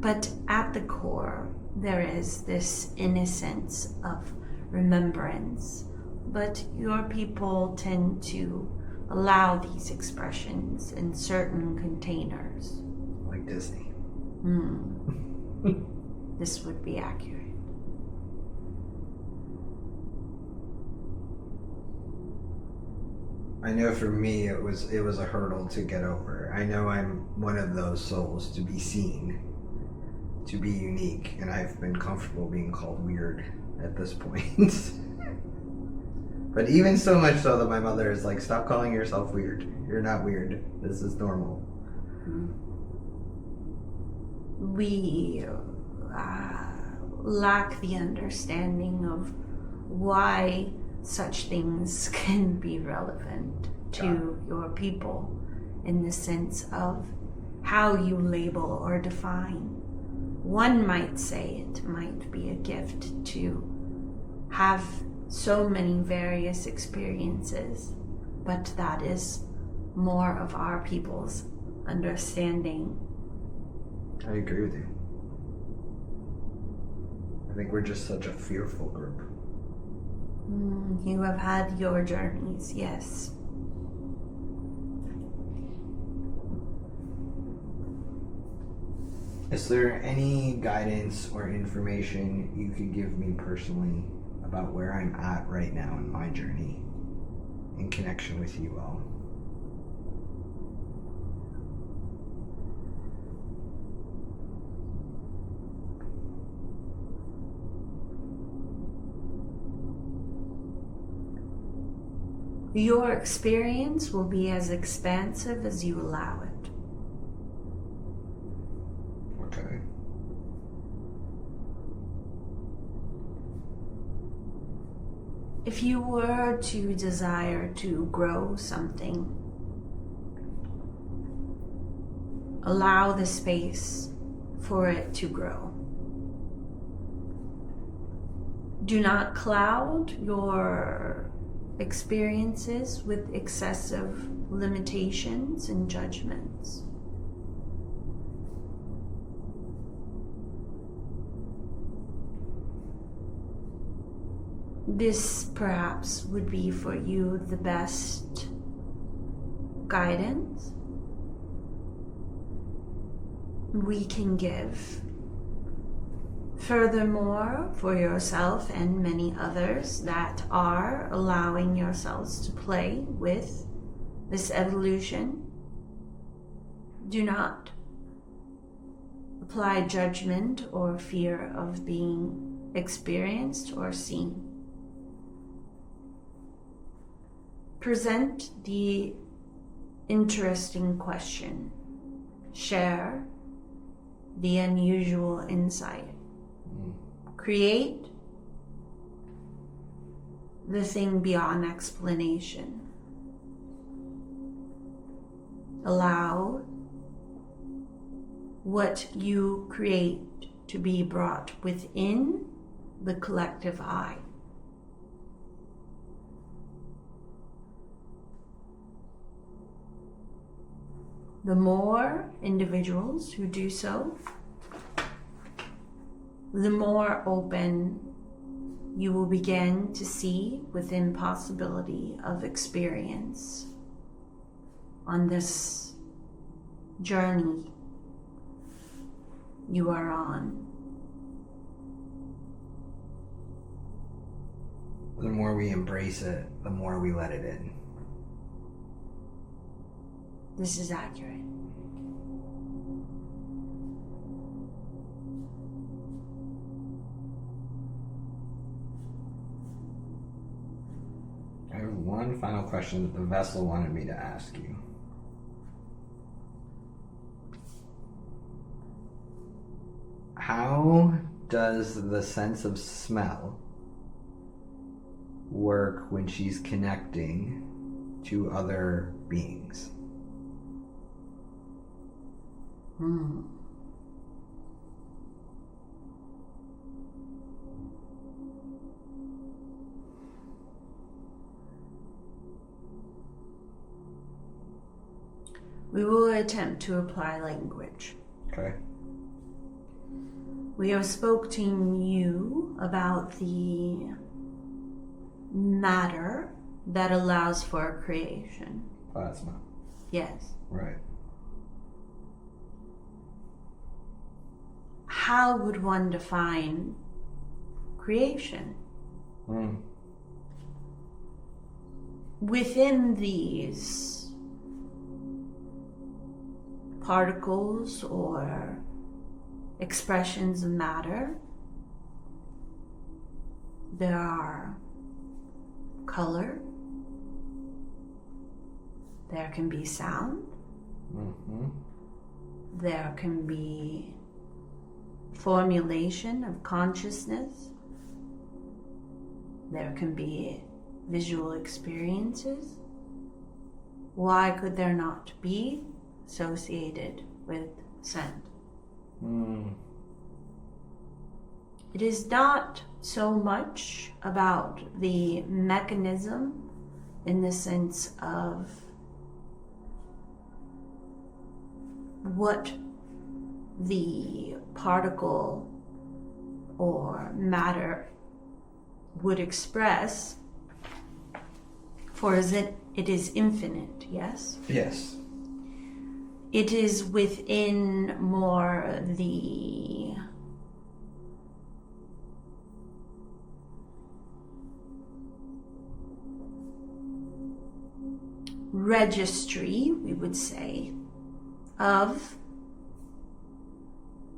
But at the core, there is this innocence of remembrance. But your people tend to allow these expressions in certain containers. Like Disney. This would be accurate. I know for me it was a hurdle to get over. I know I'm one of those souls to be seen, to be unique, and I've been comfortable being called weird at this point. But even so much so that my mother is like, stop calling yourself weird. You're not weird. This is normal. We lack the understanding of why such things can be relevant to your people in the sense of how you label or define. One might say it might be a gift to have so many various experiences, but that is more of our people's understanding. I agree with you. I think we're just such a fearful group. You have had your journeys, yes. Is there any guidance or information you could give me personally about where I'm at right now in my journey in connection with you all? Your experience will be as expansive as you allow it. Okay. If you were to desire to grow something, allow the space for it to grow. Do not cloud your experiences with excessive limitations and judgments. This perhaps would be for you the best guidance we can give. Furthermore, for yourself and many others that are allowing yourselves to play with this evolution, do not apply judgment or fear of being experienced or seen. Present the interesting question. Share the unusual insight. Create the thing beyond explanation. Allow what you create to be brought within the collective I. The more individuals who do so, the more open you will begin to see within possibility of experience on this journey you are on. The more we embrace it, the more we let it in. This is accurate. I have one final question that the vessel wanted me to ask you. How does the sense of smell work when she's connecting to other beings? We will attempt to apply language. Okay. We have spoken to you about the matter that allows for creation. Plasma. Yes. Right. How would one define creation? Within these particles or expressions of matter, there are color, there can be sound, there can be formulation of consciousness, there can be visual experiences. Why could there not be associated with scent? It is not so much about the mechanism in the sense of what the particle or matter would express, for it is infinite, yes? Yes. It is within more the registry, we would say, of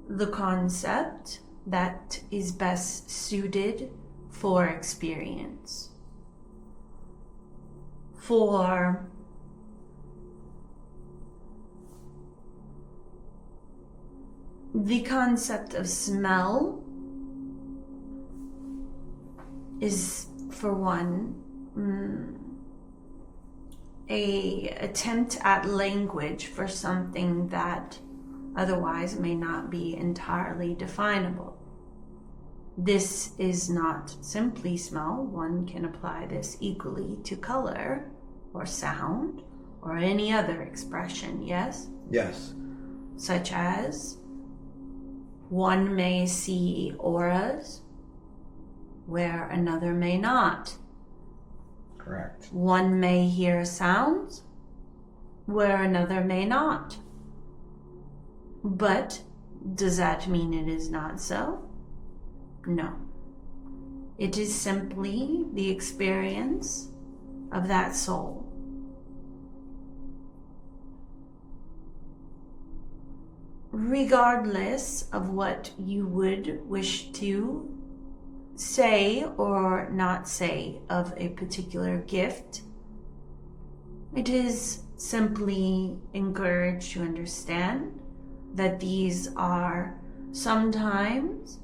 the concept that is best suited for experience. For the concept of smell is, for one, a attempt at language for something that otherwise may not be entirely definable. This is not simply smell. One can apply this equally to color or sound or any other expression, yes? Yes. Such as one may see auras where another may not. Correct. One may hear sounds where another may not. But does that mean it is not so? No. It is simply the experience of that soul. Regardless of what you would wish to say or not say of a particular gift, it is simply encouraged to understand that these are sometimes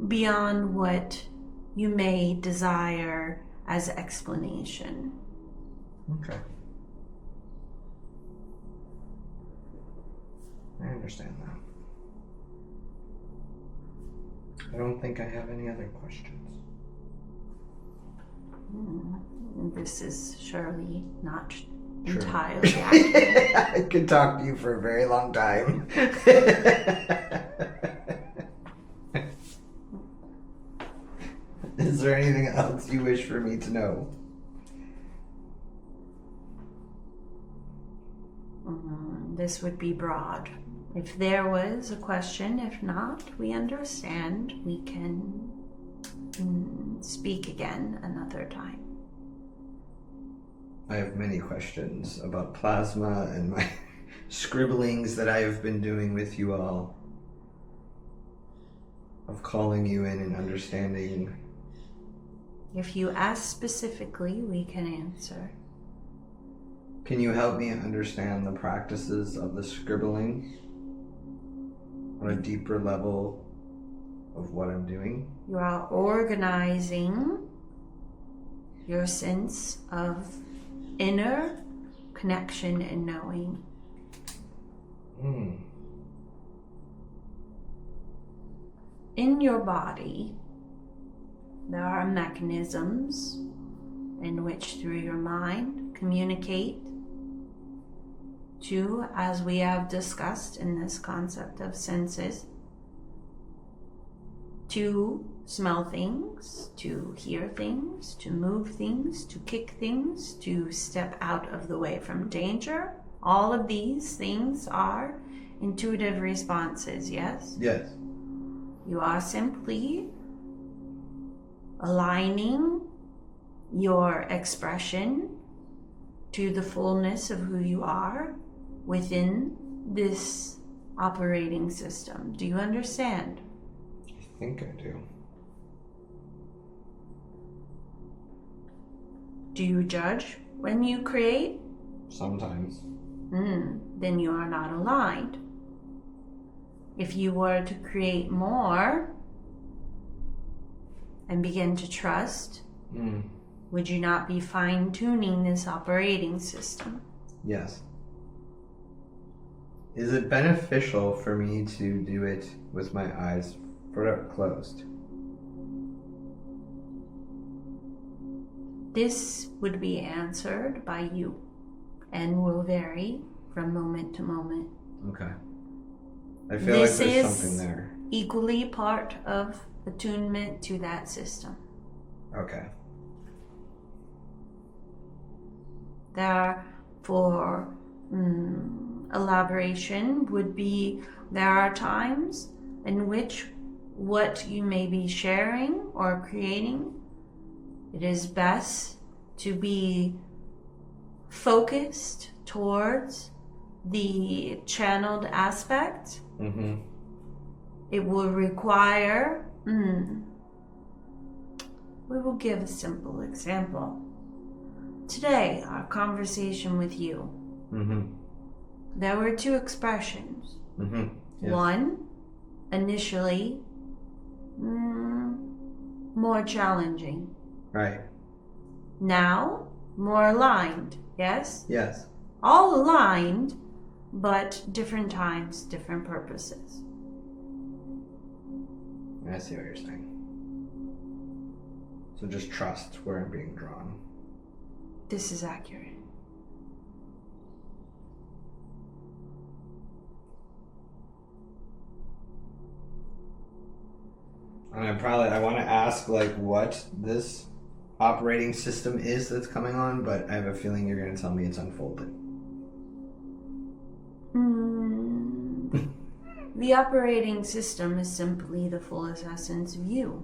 beyond what you may desire as explanation. Okay. I understand that. I don't think I have any other questions. This is surely not True. entirely accurate. I could talk to you for a very long time. Is there anything else you wish for me to know? This would be broad. If there was a question, if not, we understand. We can speak again another time. I have many questions about plasma and my scribblings that I have been doing with you all, of calling you in and understanding. If you ask specifically, we can answer. Can you help me understand the practices of the scribbling on a deeper level of what I'm doing. You are organizing your sense of inner connection and knowing. In your body, there are mechanisms in which, through your mind, communicate to, as we have discussed in this concept of senses, to smell things, to hear things, to move things, to kick things, to step out of the way from danger. All of these things are intuitive responses, yes? Yes. You are simply aligning your expression to the fullness of who you are within this operating system. Do you understand? I think I do. Do you judge when you create? Sometimes. Then you are not aligned. If you were to create more and begin to trust, would you not be fine-tuning this operating system? Yes. Is it beneficial for me to do it with my eyes closed? This would be answered by you and will vary from moment to moment. Okay. I feel like there's something there. Equally part of attunement to that system. Okay. There, for elaboration, would be there are times in which what you may be sharing or creating, it is best to be focused towards the channeled aspect. It will require, we will give a simple example. Today, our conversation with you, there were two expressions. Yes. One, initially, more challenging. Right. Now, more aligned, yes? Yes. All aligned, but different times, different purposes. I see what you're saying. So just trust where I'm being drawn. This is accurate. And I want to ask what this operating system is that's coming on, but I have a feeling you're going to tell me it's unfolded. The operating system is simply the fullest essence of you.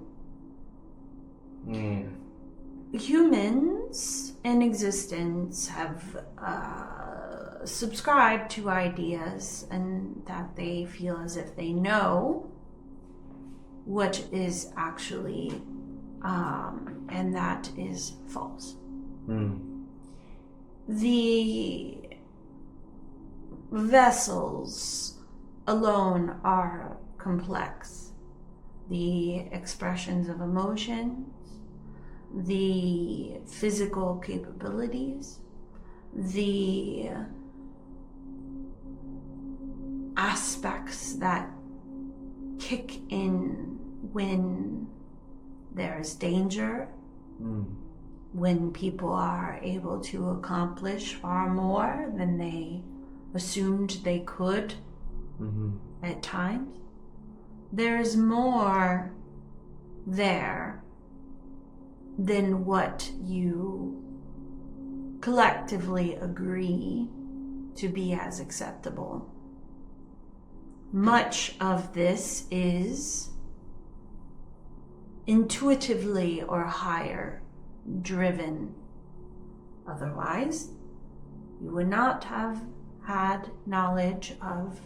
Humans in existence have subscribed to ideas and that they feel as if they know what is actually, and that is false. The vessels alone are complex. The expressions of emotions, the physical capabilities, the aspects that kick in when there's danger, when people are able to accomplish far more than they assumed they could at times. There's more there than what you collectively agree to be as acceptable. Much of this is intuitively or higher driven. Otherwise, you would not have had knowledge of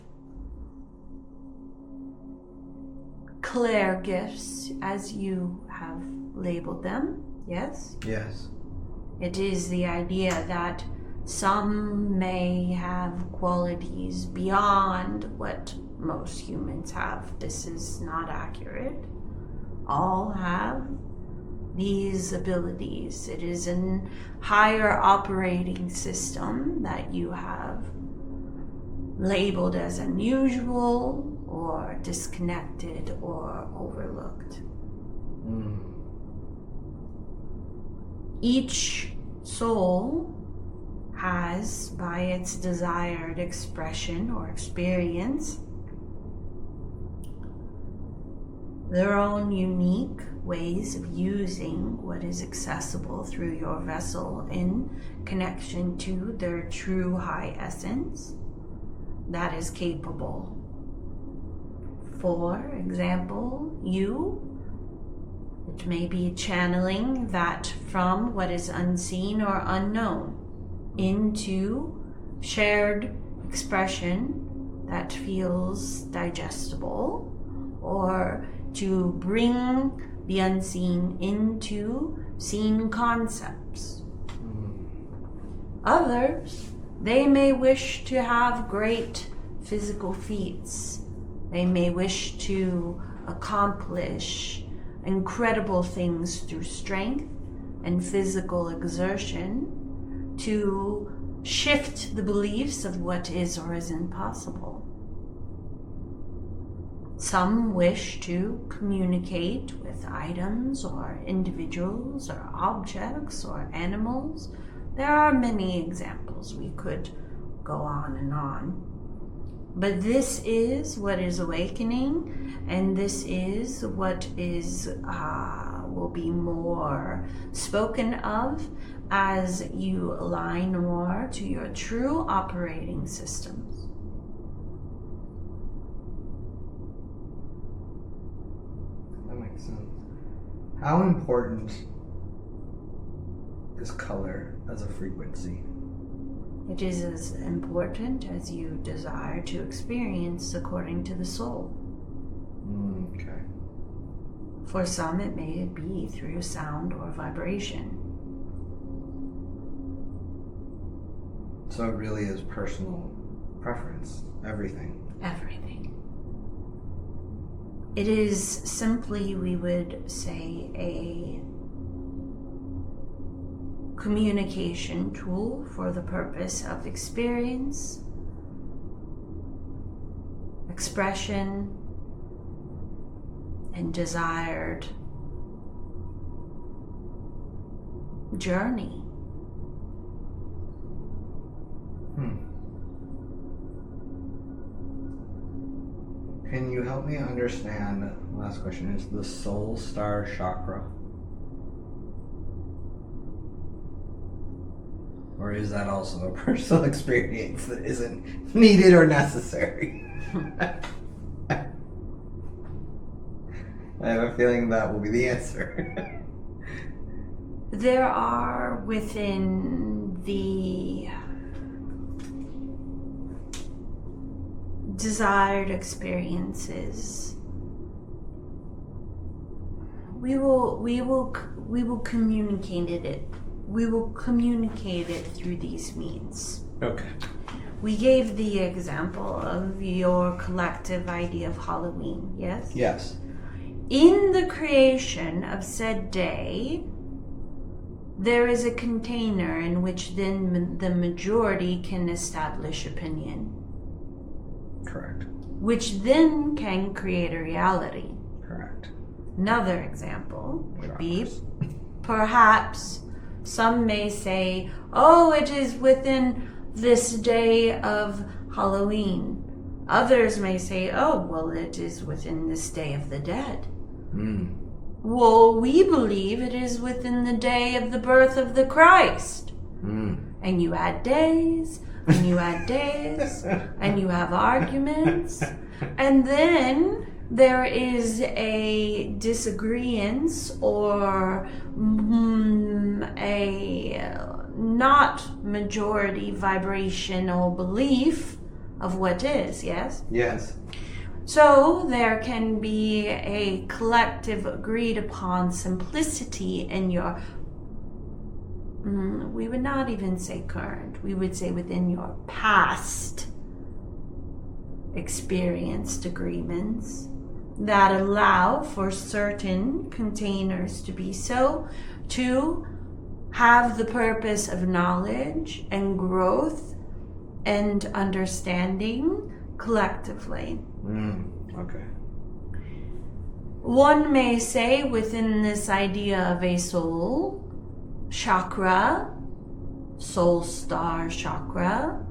Claire gifts, as you have labeled them, yes? Yes. It is the idea that some may have qualities beyond what most humans have. This is not accurate. all have these abilities. It is an higher operating system that you have labeled as unusual or disconnected or overlooked. Each soul has, by its desired expression or experience, their own unique ways of using what is accessible through your vessel in connection to their true high essence that is capable. For example, it may be channeling that from what is unseen or unknown into shared expression that feels digestible, or to bring the unseen into seen concepts. Others, they may wish to have great physical feats. They may wish to accomplish incredible things through strength and physical exertion to shift the beliefs of what is or isn't possible. Some wish to communicate with items or individuals or objects or animals. There are many examples. We could go on and on. But this is what is awakening, and this is what is will be more spoken of as you align more to your true operating systems. That makes sense. How important is color as a frequency? It is as important as you desire to experience according to the soul. Okay. For some, it may be through sound or vibration. So it really is personal preference, everything. Everything. It is simply, we would say, a communication tool for the purpose of experience, expression, and desired journey. Can you help me understand, last question, is the soul star chakra? Or is that also a personal experience that isn't needed or necessary? I have a feeling that will be the answer. There are within the desired experiences, we will communicate it. We will communicate it through these means. Okay. We gave the example of your collective idea of Halloween, yes? Yes. In the creation of said day, there is a container in which then the majority can establish opinion. Correct. Which then can create a reality. Correct. Another example would be, perhaps some may say, oh, it is within this day of Halloween. Others may say, oh, well, it is within this day of the dead. Well, we believe it is within the day of the birth of the Christ. And you add days, and you add days, and you have arguments, and then there is a disagreement or a not majority vibrational belief of what is, yes? Yes. So there can be a collective agreed upon simplicity in your, we would not even say current, we would say within your past experienced agreements that allow for certain containers to be so, to have the purpose of knowledge and growth and understanding collectively. Okay. One may say within this idea of a soul chakra, soul star chakra,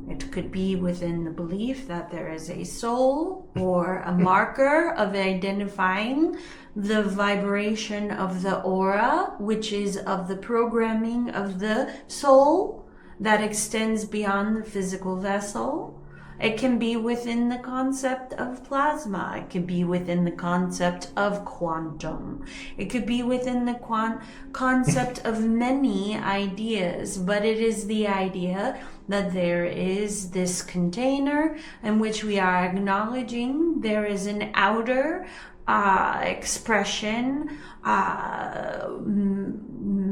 it could be within the belief that there is a soul or a marker of identifying the vibration of the aura, which is of the programming of the soul that extends beyond the physical vessel. It can be within the concept of plasma. It could be within the concept of quantum. It could be within the concept of many ideas, but it is the idea that there is this container in which we are acknowledging there is an outer expression,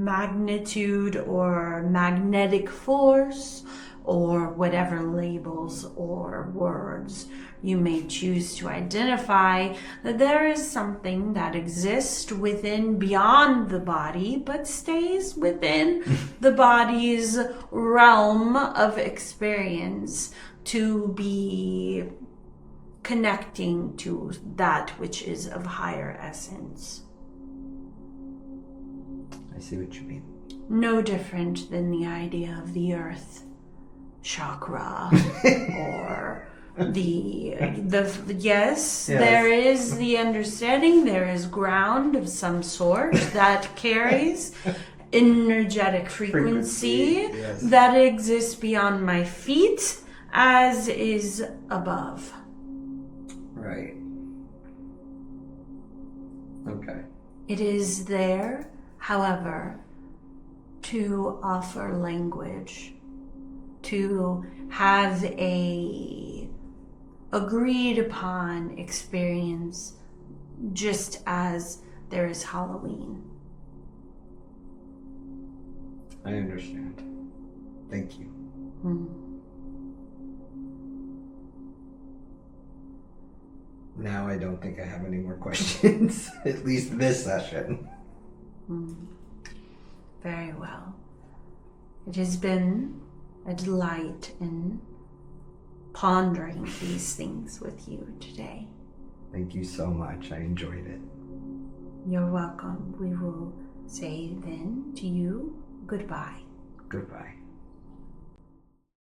magnitude or magnetic force, or whatever labels or words you may choose to identify, that there is something that exists within, beyond the body, but stays within the body's realm of experience to be connecting to that which is of higher essence. I see what you mean. No different than the idea of the earth chakra or yes, there is the understanding, there is ground of some sort that carries energetic frequency that exists beyond my feet as is above. Right. Okay. It is there, however, to offer language, to have a agreed upon experience, just as there is Halloween. I understand. Thank you. Now I don't think I have any more questions, at least this session. Very well. It has been a delight in pondering these things with you today. Thank you so much. I enjoyed it. You're welcome. We will say then to you, goodbye. Goodbye.